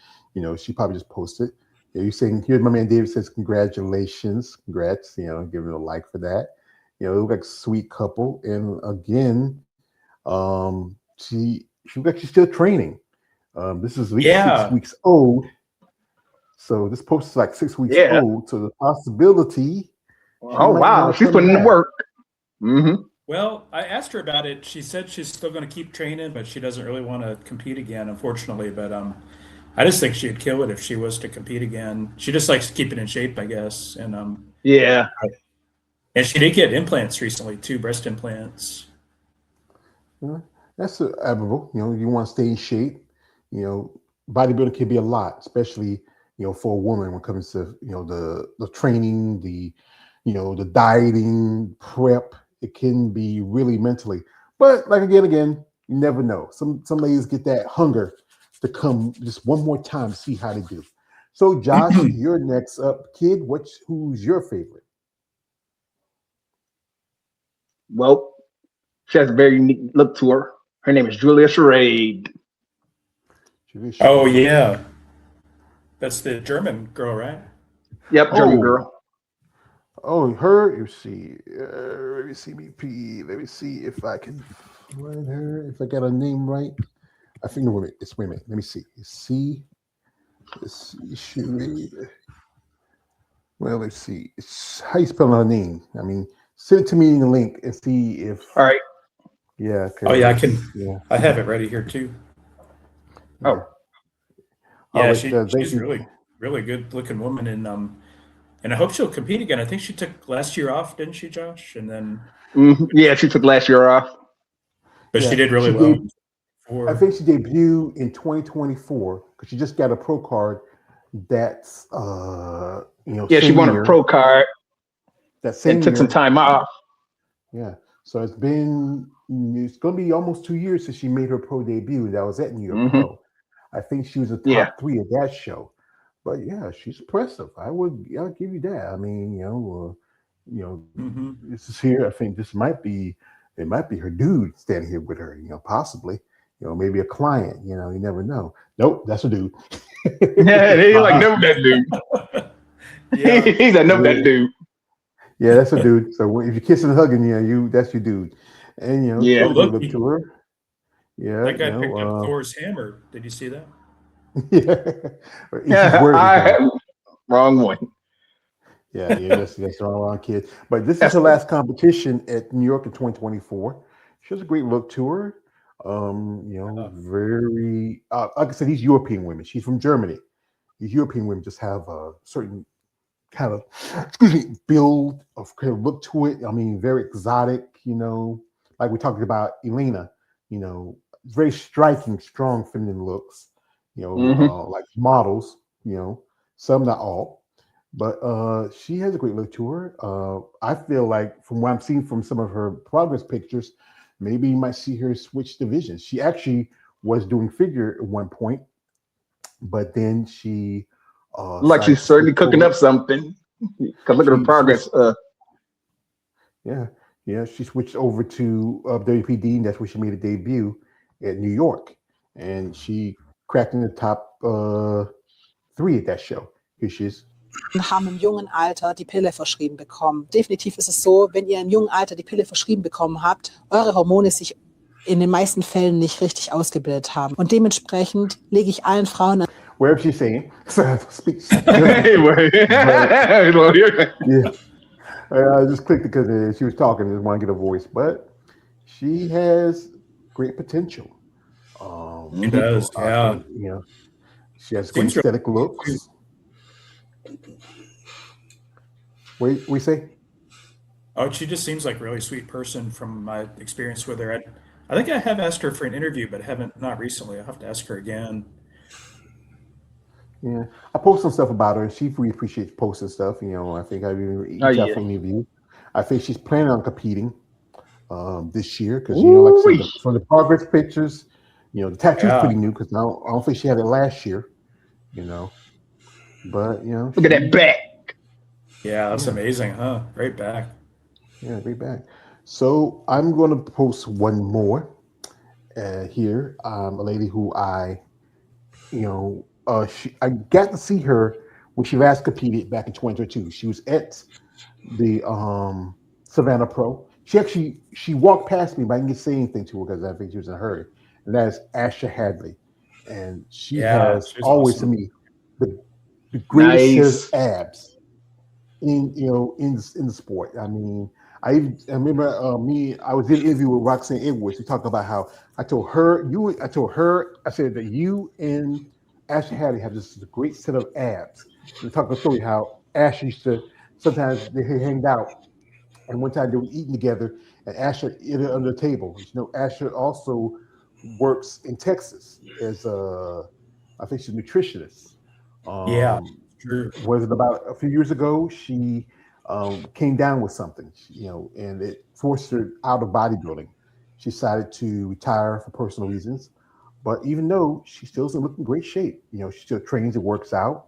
she probably just posted. You're saying here, my man David says, congratulations, congrats. Giving it a like for that. Look like a sweet couple. And again, she looks like she's still training. This is at least 6 weeks old. So this post is like 6 weeks old. So the possibility.
Oh wow, she's putting in the work. Mm-hmm.
Well, I asked her about it. She said she's still going to keep training, but she doesn't really want to compete again, unfortunately. But I just think she'd kill it if she was to compete again. She just likes keeping in shape, I guess. And
yeah.
And she did get implants recently too, breast implants.
That's admirable. You want to stay in shape. Bodybuilding can be a lot, especially for a woman when it comes to the training, the dieting, prep. It can be really mentally, but like again, you never know. Some ladies get that hunger to come just one more time to see how they do. So, Josh, you're next up, kid. Who's your favorite?
Well, she has a very unique look to her. Her name is Julia Charade.
Oh yeah, that's the German girl, right?
Yep, German girl.
Oh, her. Let's see. Let me see. Let me see if I can find her. If I got her name right. I think. Wait a minute. Let me see. Let's see. Charade. Well, let's see. How you spell her name? I mean, send it to me in the link and see if.
All right.
Yeah.
Oh yeah, I can.
Yeah.
I have it ready here too.
Oh.
Yeah, she's really good looking woman, and I hope she'll compete again. I think she took last year off, didn't she, Josh? And then
yeah, she took last year off,
but she did really well.
I think she debuted in 2024 because she just got a pro card. That's
Yeah, she won a pro card.
That same
and took some time off.
Yeah, so it's going to be almost 2 years since she made her pro debut. That was at New York Pro. I think she was a top 3 at that show. But yeah, she's impressive. I'll give you that. I mean, this is here. I think it might be her dude standing here with her. Possibly. Maybe a client. You never know. Nope, that's a dude.
Yeah, he's like, never that dude. Yeah, he's like, never that dude.
Yeah, that's a dude. So if you're kissing and hugging, that's your dude. And look to her. Yeah,
that guy picked up Thor's hammer. Did you see that?
Yeah,
wrong one.
Yeah, that's the wrong kid. But this is her last competition at New York in 2024. She has a great look to her. Very like I said, these European women. She's from Germany. These European women just have a certain kind of build of kind of look to it. I mean, very exotic. Like we talked about Elena. Very striking, strong feminine looks. Like models. Some, not all, but she has a great look to her. I feel like from what I'm seeing from some of her progress pictures, maybe you might see her switch divisions. She actually was doing figure at one point, but then she
she's certainly cooking up something. Because look at her progress.
She switched over to WPD, and that's where she made a debut at New York, and she cracked in the top 3 at that show. Here she is.
Haben im jungen Alter die Pille verschrieben bekommen. Definitiv ist es so, wenn ihr im jungen Alter die Pille verschrieben bekommen habt, eure Hormone sich in den meisten Fällen nicht richtig ausgebildet haben. Und dementsprechend lege ich allen Frauen...
Wherever she's saying, speak. I just clicked because she was talking. I just want to get a voice, but she has great potential.
She does, yeah.
She has great aesthetic looks. We say?
Oh, she just seems like a really sweet person from my experience with her. I think I have asked her for an interview, but not recently. I'll have to ask her again.
Yeah, I post some stuff about her. She really appreciates posting stuff. I think I've even reached out for an interview. I think she's planning on competing this year because like I said, from the progress pictures, the tattoo's pretty new because I don't think she had it last year. But
look at that back.
Yeah, that's amazing, huh? Great back.
Yeah, great back. So I'm going to post one more here. A lady who I got to see her when she last competed back in 2022. She was at the Savannah Pro. She walked past me, but I didn't say anything to her because I think she was in a hurry. And that is Asha Hadley, and she has always awesome. To me the greatest abs in the sport. I mean, I remember I was in an interview with Roxanne Edwards. We talked about how I told her that you and Ashley Hadley have this great set of abs. We talked about the story how Ash used to sometimes they hanged out And one time they were eating together, and Asher ate it under the table. You know, Asher also works in Texas as I think she's a nutritionist.
Yeah, true.
Was it about a few years ago? She came down with something, and it forced her out of bodybuilding. She decided to retire for personal reasons, but even though she still doesn't look in great shape, she still trains and works out.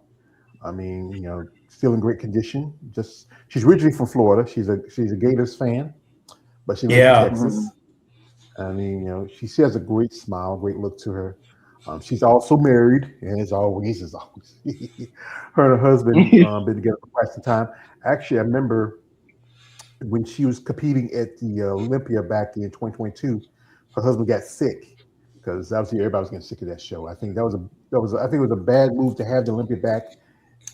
I mean, still in great condition. Just she's originally from Florida. She's a Gators fan, but she lives in
Yeah.
Texas. I mean, she has a great smile, great look to her. She's also married, and as always, her and her husband been together for quite some time. Actually, I remember when she was competing at the Olympia back in 2022, her husband got sick because obviously everybody was getting sick of that show. I think I think it was a bad move to have the Olympia back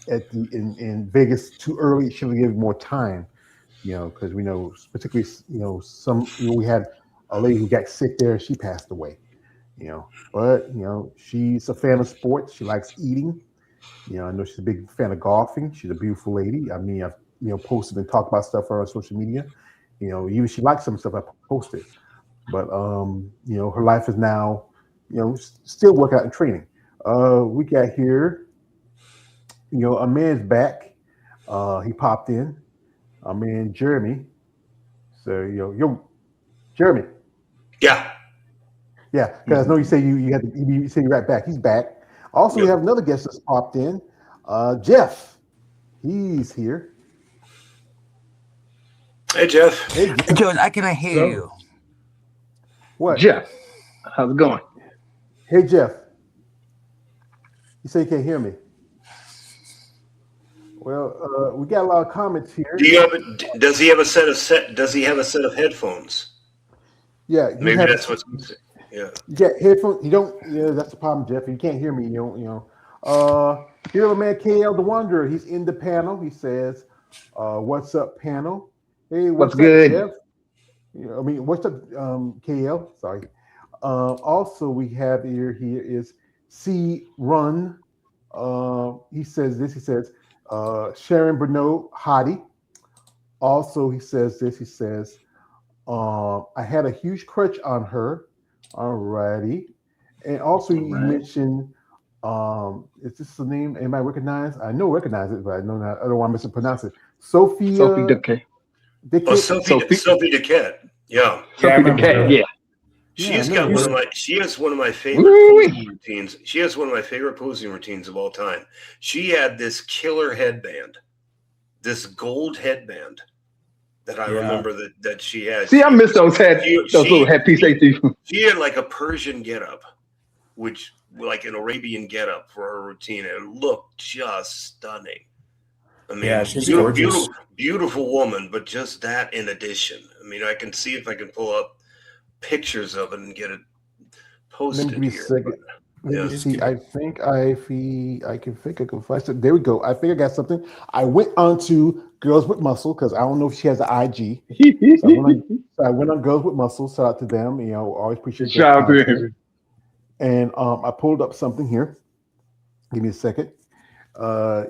in Vegas too early. It should have given more time, because we know particularly we had a lady who got sick there. She passed away, but she's a fan of sports. She likes eating. I know she's a big fan of golfing. She's a beautiful lady. I mean, I've posted and talked about stuff on social media. Even she likes some stuff I posted, but her life is now still working out and training. We got here. A man's back. He popped in. Our man Jeremy. So Jeremy.
Yeah.
Yeah, because I know you say you say you're right back. He's back. Also, we have another guest that's popped in. Jeff. He's here.
Hey, Jeff.
Hey, Jeff.
George, I cannot hear you.
What?
Jeff, how's it going?
Hey, Jeff. You say you can't hear me. Well, we got a lot of comments here.
Does he have a set of headphones?
Yeah,
maybe that's what's. Yeah.
Yeah, headphones. You don't. Yeah, that's the problem, Jeff. You can't hear me. Here, the man KL the Wanderer. He's in the panel. He says, "What's up, panel? Hey, what's
good,
up, Jeff? What's up, KL? Sorry. Also, we have here is C Run. He says this. He says, Sharon Bernot Hottie. Also, he says this. He says, I had a huge crush on her. Alrighty. And also, you mentioned, is this the name? Anybody recognize? I recognize it, but I don't want to mispronounce it. Sophie Duquette.
Sophie Duquette. Yeah.
Sophie Duquette. Yeah.
She has one of my favorite posing routines. She has one of my favorite posing routines of all time. She had this killer headband, this gold headband that I remember that she had.
See, I miss those little headpieces.
She had like a Persian getup, which like an Arabian getup for her routine. It looked just stunning. I mean,
she's gorgeous.
Beautiful woman, but just that in addition. I mean, I can see if I can pull up pictures of it and get it posted
Let me
here.
Let me see. I think I can find it. There we go. I think I got something. I went on to Girls with Muscle because I don't know if she has an IG. So I went on Girls with Muscle. Shout out to them. Always appreciate it. And I pulled up something here. Give me a second. I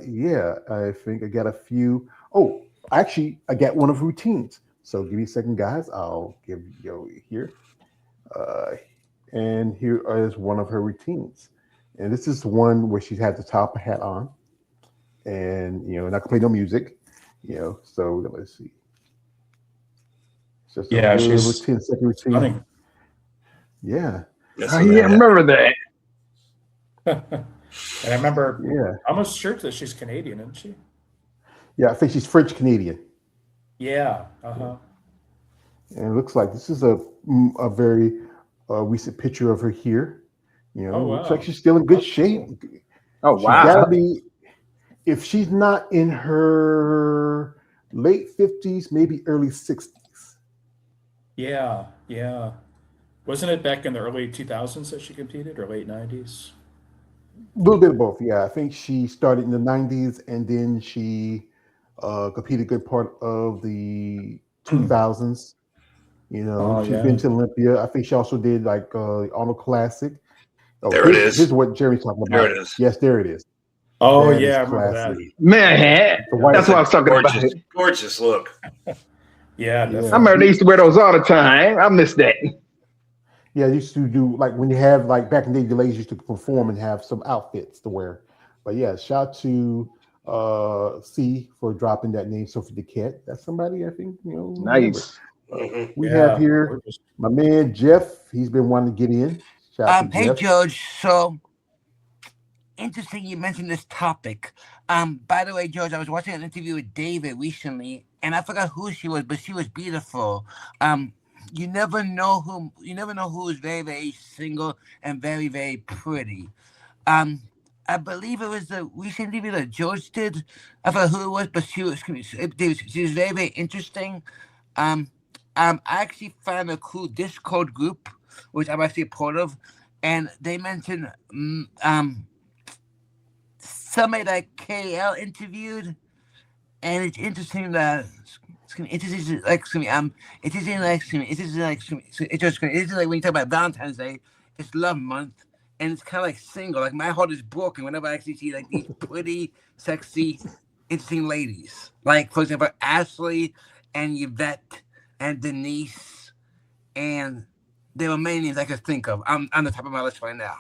think I got a few. Oh, actually, I got one of her routines. So give me a second, guys. I'll give you here. And here is one of her routines. And this is one where she had the top hat on. And, not to play no music. So let's see. It's just a
she's
10-second routine.
Stunning.
Yeah.
I remember that.
And I remember, I'm almost sure that she's Canadian, isn't she?
Yeah, I think she's French Canadian.
Yeah.
And it looks like this is a very recent picture of her here. Looks like she's still in good shape.
Oh, wow.
She's gotta be, if she's not in her late 50s, maybe early 60s.
Yeah. Wasn't it back in the early 2000s that she competed, or late 90s?
A little bit of both, yeah. I think she started in the 90s, and then she competed a good part of the 2000s. She's been to Olympia. I think she also did like Arnold Classic. Oh,
there it is.
This is what Jeremy's talking about.
There it is.
Yes, there it is.
Oh,
that
I remember that.
Man, that's what I was talking about.
Gorgeous look.
Yeah,
I
definitely.
remember they used to wear those all the time. I miss that.
Yeah, they used to do like when you have like back in the day, the ladies used to perform and have some outfits to wear. But yeah, shout out to C for dropping that name, Sophie Duquette. That's somebody I think remember.
Nice.
We have
Yeah,
here
gorgeous.
my man Jeff. He's been wanting to get in. Shout out to
Hey
Jeff.
George, so interesting you mentioned this topic. By the way, George, I was watching an interview with David recently, and I forgot who she was, but she was beautiful. You never know who is very, very single and very, very pretty. Um, I believe it was the recent interview that George did. I forgot who it was, but she was very, very interesting. Um, I actually found a cool Discord group, which I'm actually a part of, and they mentioned somebody that KL interviewed, and it's interesting that it's gonna interesting like it's gonna be interesting like it's like when you talk about Valentine's Day, it's Love Month, and it's kind of like single. Like my heart is broken whenever I actually see like these pretty, sexy, interesting ladies. Like for example, Ashley and Yvette and Denise, and there were many names I could think of. I'm on the top of my list right now.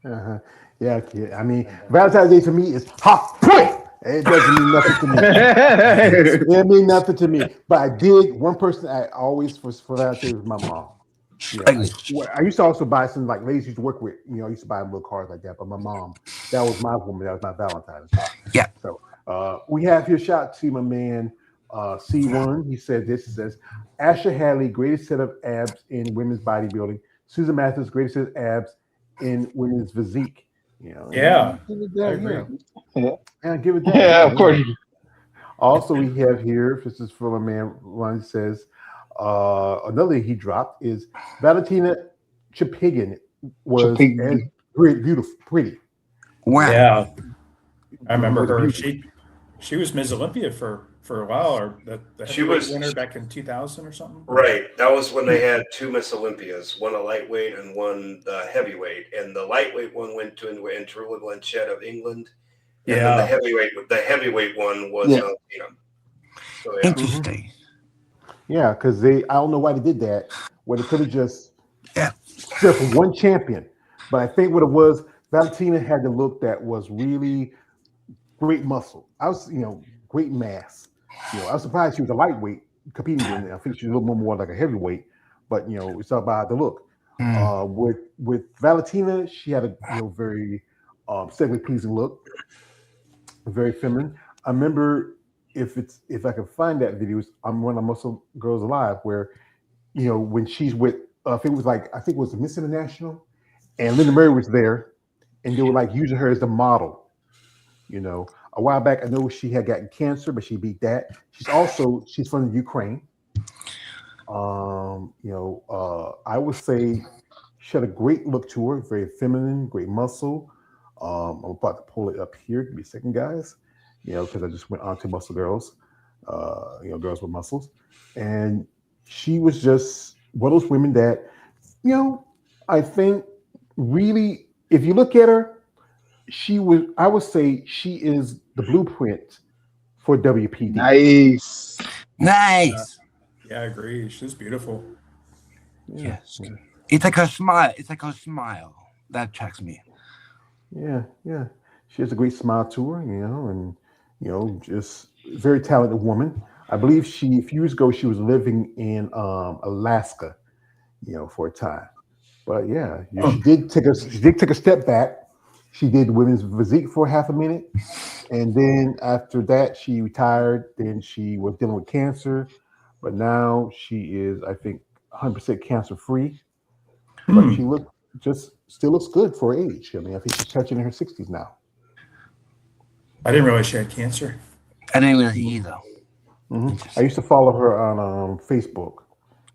Uh-huh. Yeah, kid. I mean, Valentine's Day to me is hot point. It doesn't mean nothing to me. It mean nothing to me. But I did one person I always for Valentine's Day was my mom. Yeah, I used to also buy some like ladies used to work with. I used to buy them little cards like that. But my mom, that was my woman. That was my Valentine's Day.
Yeah.
So we have here shout to my man C1. He said this. He says Asher Hadley, greatest set of abs in women's bodybuilding. Susan Mathis, greatest set of abs in women's physique.
Yeah,
give it
I
that,
agree.
yeah, give it that.
Yeah, of course.
Also, we have here, this is from a man, one says, another he dropped is Valentina Chapigin was as great, beautiful, pretty.
Wow.
Yeah, I remember
Was
her.
beautiful.
She was Ms. Olympia for a while, or the
She
heavyweight
was-
winner back in 2000 or something.
Right. That was when they had two Miss Olympias, one a lightweight and one the heavyweight. And the lightweight one went to Andrew Blanchett of England. And then
Yeah,
the heavyweight one was
Yeah.
So yeah.
Interesting.
Yeah, because I don't know why they did that, where they could have just
Yeah.
stripped one champion. But I think what it was, Valentina had the look that was really great muscle. I was, great mass. I was surprised she was a lightweight competing in it. I think she's a little more like a heavyweight, but it's all about the look. With Valentina, she had a very aesthetically pleasing look, very feminine. I remember if I can find that video, I'm one of Muscle Girls Alive, where when she's with I think it was Miss International, and Linda Murray was there, and they were like using her as the model. A while back, I know she had gotten cancer, but she beat that. She's from Ukraine. I would say she had a great look to her, very feminine, great muscle. I'm about to pull it up here. Give me a second, guys. Because I just went on to Muscle Girls, girls with muscles, and she was just one of those women that, I think really, if you look at her, I would say she is the blueprint for WPD.
Nice.
Nice.
yeah, I agree. She's beautiful.
Yes. It's like her smile. That attracts me.
Yeah. She has a great smile to her, and just very talented woman. I believe a few years ago she was living in Alaska, for a time. But yeah, she did take a step back. She did women's physique for half a minute, and then after that she retired. Then she was dealing with cancer, but now she is, I think, 100% cancer free. But she still looks good for her age. I mean, I think she's touching in her 60s now.
I didn't realize she had cancer.
I didn't really either.
I used to follow her on Facebook,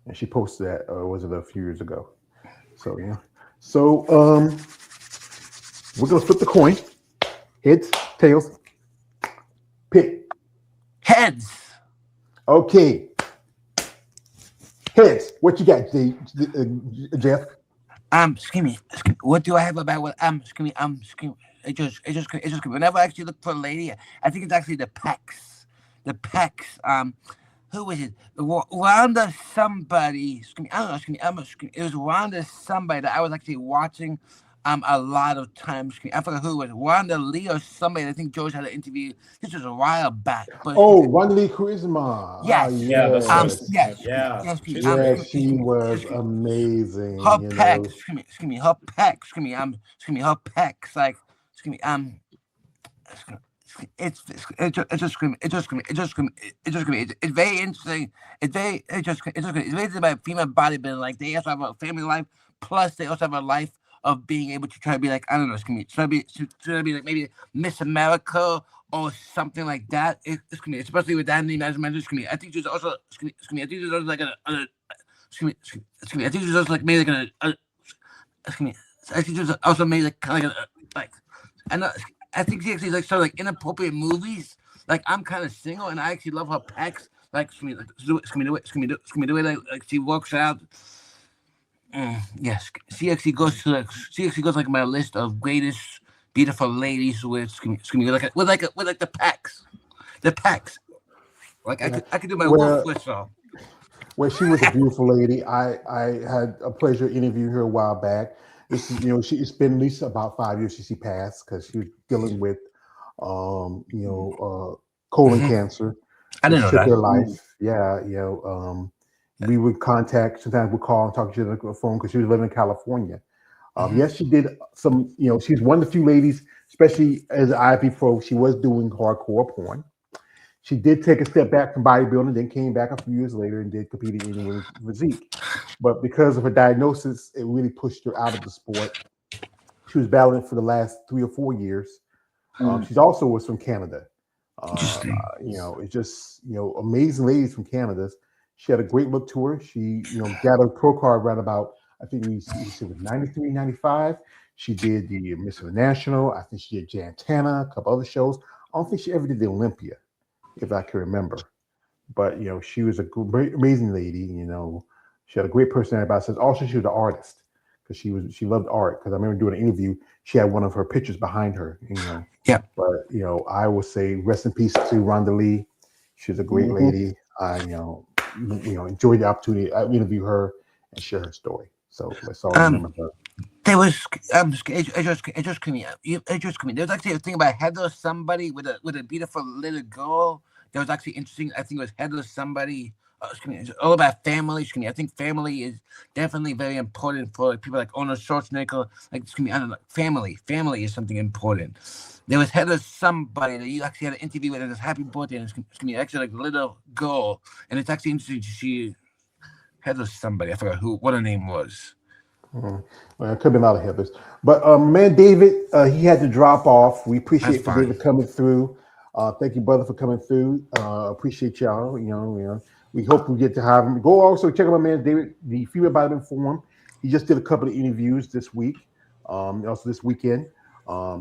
and she posted that. Was it a few years ago? So yeah. So we're gonna flip the coin. Heads, tails, pick.
Heads.
Okay. Heads. What you got, Jeff?
Excuse me. What do I have about what? Excuse me. It just. Whenever I actually look for a lady, I think it's actually the pecs. The pecs. who was it? Wanda somebody. I don't know. It was Wanda somebody that I was actually watching a lot of times. I forgot who it was. Wanda Lee or somebody. I think George had an interview. This was a while back. But
Oh, Wanda Charisma.
yes.
Yeah, that's
Yes.
Yes.
yeah,
Yes.
she's
Yeah,
great.
she was amazing,
Her
you know.
pecs. Her pecs. Her pecs. Like. It's very interesting. It's very about female bodybuilding. Like they also have a family life, plus they also have a life of being able to try to be like, I don't know, try to be like maybe Miss America or something like that. It's gonna be, especially with that name as mentioned. I think she's also I think she's also like I think she's also like maybe like I think she's also made like kind of like and I think she actually like sort of like inappropriate movies. Like I'm kind of single, and I actually love her pecs. Like do it. Like she works out. Yes, she actually goes like my list of greatest beautiful ladies with with the pecs. Like
Yeah.
I could do my wolf
Well,
whistle.
well, she was a beautiful lady. I had a pleasure interviewing her a while back. This is, it's been at least about 5 years since she passed because she was dealing with, colon cancer,
I didn't
which
know
took
that.
her life. Yeah, we would contact, sometimes we'd call and talk to her on the phone because she was living in California. Yes, she did some, she's one of the few ladies, especially as an IFB pro, she was doing hardcore porn. She did take a step back from bodybuilding, then came back a few years later and did competing in women's physique. But because of her diagnosis, it really pushed her out of the sport. She was battling for the last 3 or 4 years. She's also was from Canada.
Interesting.
It's just amazing ladies from Canada. She had a great look to her. She got a pro card around about, I think we said with 93, 95. She did the Miss International. I think she did Jantana, a couple other shows. I don't think she ever did the Olympia, if I can remember. But she was a great, amazing lady. She had a great personality about herself. Also, she was an artist because she loved art. Because I remember doing an interview, she had one of her pictures behind her.
Yeah.
But I would say rest in peace to Rhonda Lee. She was a great lady. I enjoyed the opportunity. I interview her and share her story. So that's all I remember her.
There was it just came out. There was actually a thing about Heather somebody with a beautiful little girl. That was actually interesting. I think it was Heather somebody. It's all about family. I think family is definitely very important for people like Arnold Schwarzenegger. Like I don't know, family. Family is something important. There was Heather somebody that you actually had an interview with. It was happy birthday, and it's actually like a little girl, and it's actually interesting to see Heather somebody. I forgot what her name was.
Well, it could have been out of Heather's. But man, David, he had to drop off. We appreciate for David coming through. Thank you, brother, for coming through. Appreciate y'all. We hope we get to have him. Go also check out my man David, the Female Vitamin Forum. He just did a couple of interviews this week, also this weekend.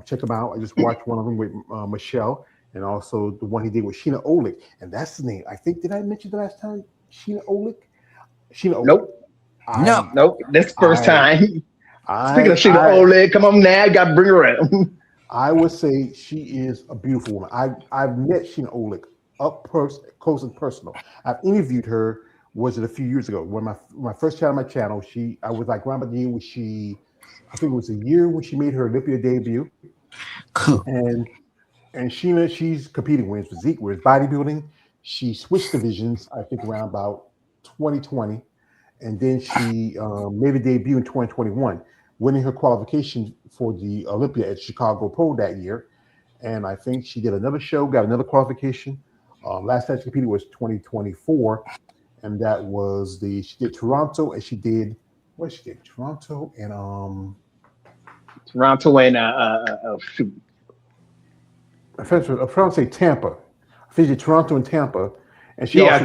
Check him out. I just watched one of them with Michelle, and also the one he did with Sheena Olick. And that's the name. I think, did I mention the last time? Sheena Olick?
Nope. Nope. That's the first time. Speaking of Sheena Olick, come on now, got to bring her out.
I would say she is a beautiful woman. I've met Sheena Olick up close and personal. I've interviewed her. Was it a few years ago when my first channel on my channel? I was like around the year when I think it was a year when she made her Olympia debut.
Cool.
And Sheena, she's competing with physique, whereas bodybuilding. She switched divisions, I think, around about 2020, and then she made a debut in 2021, winning her qualification for the Olympia at Chicago Pro that year. And I think she did another show, got another qualification. Last time she competed was 2024, and that was she did Toronto, and she did Toronto and
shoot.
I'm trying to say Tampa. I think she did Toronto and Tampa, and she also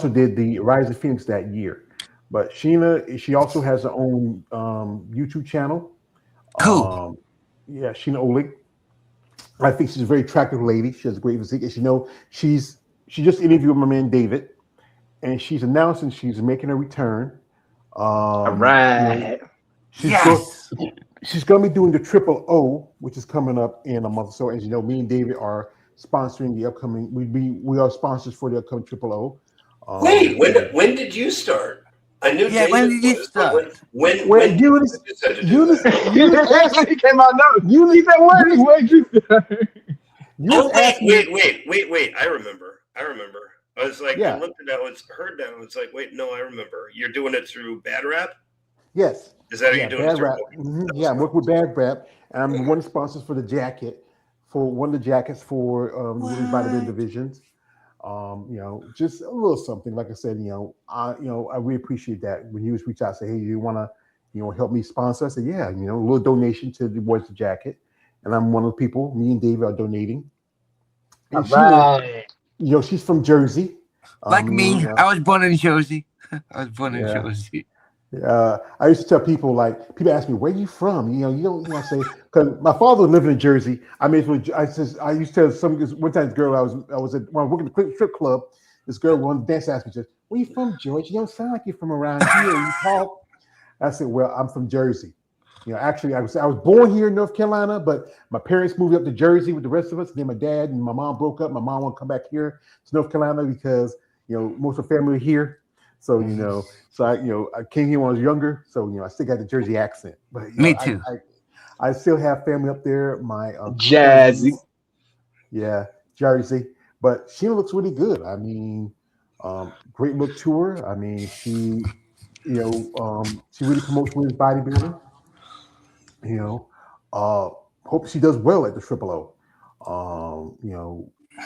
did the Rise of Phoenix that year. But Sheena, she also has her own YouTube channel.
Cool.
Sheena Olick. I think she's a very attractive lady. She has a great physique. And she just interviewed my man David, and she's announcing she's making a return.
All right.
She's going to be doing the Triple O, which is coming up in a month or so. As you know, me and David are sponsoring the upcoming. We are sponsors for the upcoming Triple O.
Wait, when did you start? I knew
Yeah,
David
when did you
was,
start?
but when
Eunice,
did you decide to do that?
He came out no. He said, "When you?"
Oh,
asked me.
wait. I remember. I was like, I
Yeah.
looked at that, heard that. I was like, wait, no, I remember. You're doing it through Bad Rap?
Yes.
Is that how
Yeah,
you're doing
Bad
it through?
Rap. Yeah, I'm working with Bad Rap, and I'm one of the sponsors for the jacket, for one of the jackets for the women's bodybuilding divisions. Just a little something. Like I said, I really appreciate that when you reach out, say, hey, you want to, help me sponsor? I said, yeah, a little donation towards the jacket, and I'm one of the people. Me and David are donating. And
Right.
she's from Jersey.
Like me, I was born in Jersey. In Jersey.
I used to tell people, like, people ask me, where you from? You don't say, because my father was living in Jersey. I used to tell one time this girl when I was working at the strip club, this girl, one dance asked me, said, where you from, George? You don't sound like you're from around here. You talk. I said, well, I'm from Jersey. Actually, I was born here in North Carolina, but my parents moved up to Jersey with the rest of us. And then my dad and my mom broke up. My mom wanted to come back here to North Carolina because, most of the family are here. So, I came here when I was younger. So, I still got the Jersey accent. But
me too.
I still have family up there. My
Jazzy.
Yeah, Jersey. But she looks really good. I mean, great look to her. I mean, she really promotes women's bodybuilding. Hope she does well at the Triple O.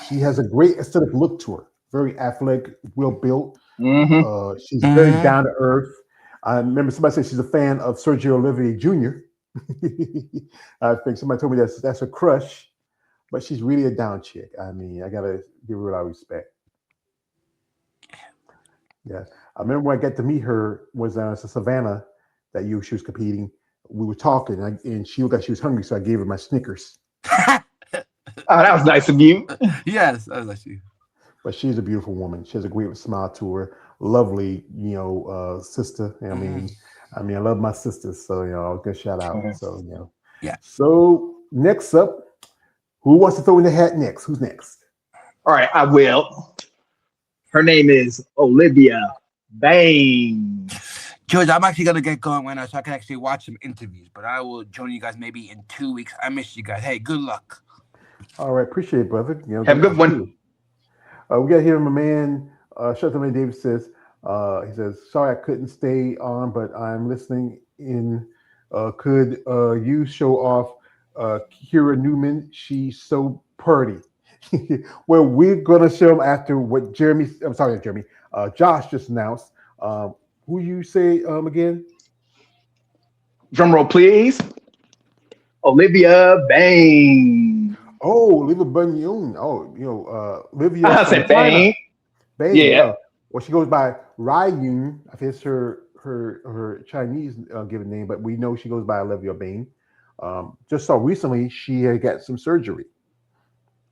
She has a great aesthetic look to her. Very athletic, well built. She's very down to earth. I remember somebody said she's a fan of Sergio Olivier Jr. I think somebody told me that's her crush, but she's really a down chick. I mean, I gotta give her a lot of respect. Yeah, I remember when I got to meet her was Savannah that she was competing. We were talking, and she looked like she was hungry, so I gave her my Snickers.
Oh, that was nice of you.
Yes, that was actually.
But she's a beautiful woman. She has a great smile to her. Lovely, sister. I mean, I love my sisters, so I'll give a shout out. So
Yeah.
So next up, who wants to throw in the hat next? Who's next?
All right, I will. Her name is Olivia Bain.
George, I'm actually gonna get going right now, so I can actually watch some interviews. But I will join you guys maybe in 2 weeks. I miss you guys. Hey, good luck.
All right, appreciate it, brother.
Have a good one.
We got here, my man. Shelton Davis says, he says, sorry I couldn't stay on, but I'm listening in. Could you show off Kira Newman? She's so pretty. Well, we're gonna show them after what Josh just announced. Who you say again?
Drum roll, please. Olivia Bain.
Oh, Olivia Bunyan. Oh, Olivia.
I said Bain.
Bain.
Yeah.
Well, she goes by Ryun. I think it's her Chinese given name, but we know she goes by Olivia Bain. Just saw recently she had got some surgery.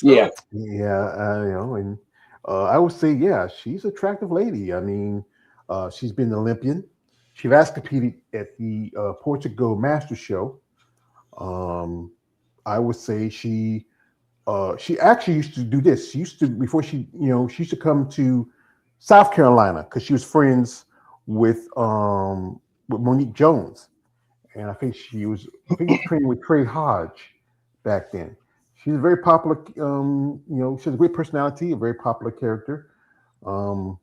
Yeah.
Yeah. And I would say, yeah, she's an attractive lady. I mean, she's been an Olympian. She last competed at the Portugal Master Show. I would say she actually used to do this. She used to, before she used to come to South Carolina because she was friends with Monique Jones, and I think she was training with Trey Hodge back then. She's a very popular, she has a great personality, a very popular character.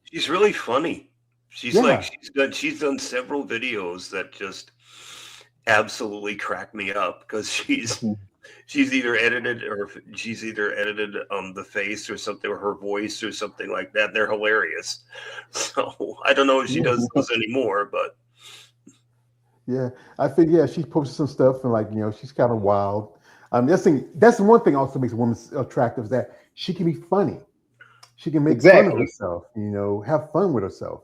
She's really funny. She's she's done several videos that just absolutely crack me up because she's either edited the face or something, or her voice or something like that. They're hilarious. So I don't know if she does those anymore, but
yeah, I think she posted some stuff and she's kind of wild. That's the one thing also makes a woman attractive is that she can be funny. She can make fun of herself, have fun with herself.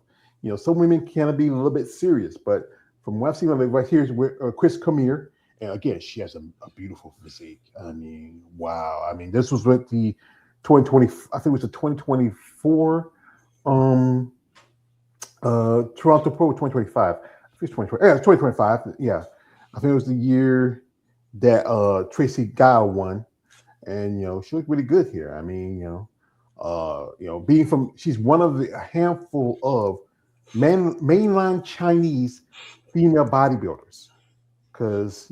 Some women can be a little bit serious, but from what I've seen right here is Chris Cormier. And again, she has a beautiful physique. I mean, wow. I mean, this was with the 2020, I think it was the 2024 Toronto Pro 2025. I think it's 2020. Yeah, it's 2025. Yeah. I think it was the year that Tracy Guile won. and she looked really good here. I mean, being she's one of a handful of mainline Chinese female bodybuilders, because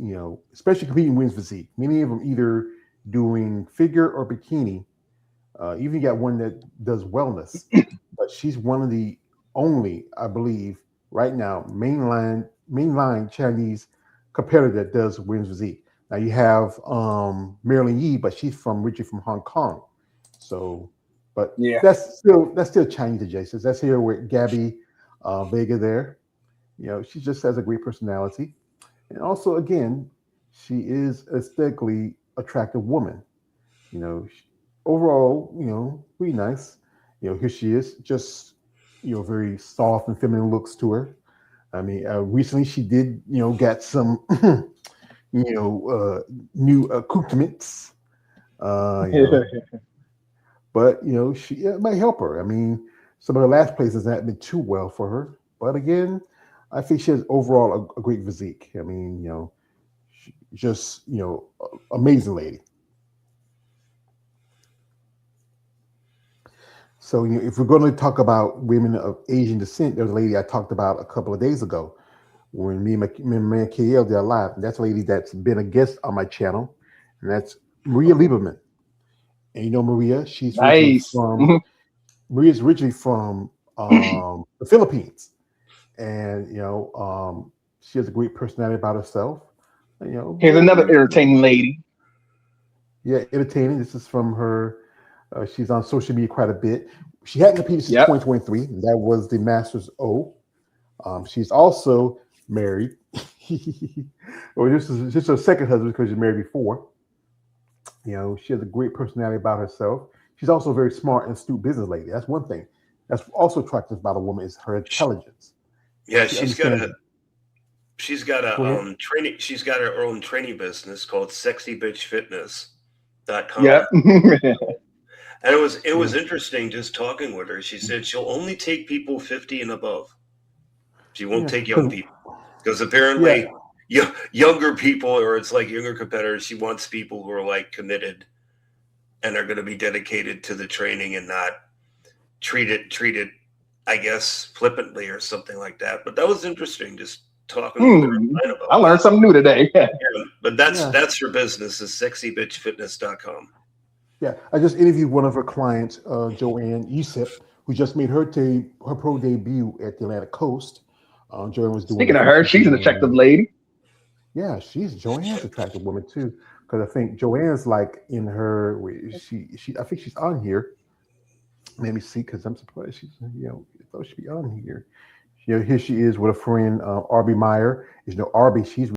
especially competing in women's physique. Many of them either doing figure or bikini. Even got one that does wellness, but she's one of the only, I believe, right now mainline Chinese competitor that does women's physique. Now you have Marilyn Yee, but she's originally from Hong Kong. So, but that's still Chinese adjacent. That's here with Gabby Vega there. She just has a great personality, and also again, she is aesthetically attractive woman. Overall, pretty nice. Here she is, just very soft and feminine looks to her. I mean, recently she did, got some, new accoutrements. But it might help her. I mean, some of the last places haven't been too well for her. But again, I think she has overall a great physique. I mean, just amazing lady. So if we're going to talk about women of Asian descent, there's a lady I talked about a couple of days ago when me and my man KL did a live. And that's a lady that's been a guest on my channel, and that's Maria Lieberman. And Maria, she's
nice.
Maria's originally from the Philippines, and she has a great personality about herself.
Here's another entertaining lady.
Yeah, entertaining. This is from her. She's on social media quite a bit. She hadn't competed since 2023. That was the Masters O. She's also married. Well, this is just her second husband because she's married before. She has a great personality about herself. She's also a very smart and astute business lady. That's one thing. That's also attractive about a woman is her intelligence.
Yeah, she's got a training. She's got her own training business called SexyBitchFitness.com.
Yeah.
And it was interesting just talking with her. She said she'll only take people 50 and above. She won't take young people because apparently younger people, or it's like younger competitors, she wants people who are like committed and are going to be dedicated to the training and not treat it, I guess, flippantly or something like that. But that was interesting, just talking with her about
I learned something new today.
But that's her business, is SexyBitchFitness.com.
Yeah, I just interviewed one of her clients, Joanne Yusip, who just made her pro debut at the Atlantic Coast. Joanne was doing.
Speaking of her, she's an attractive lady.
Yeah, Joanne's an attractive woman too, because I think Joanne's like in her. I think she's on here. Let me see, because I'm surprised she's. I thought she'd be on here. Here she is with a friend, Arby Meyer. Arby, she's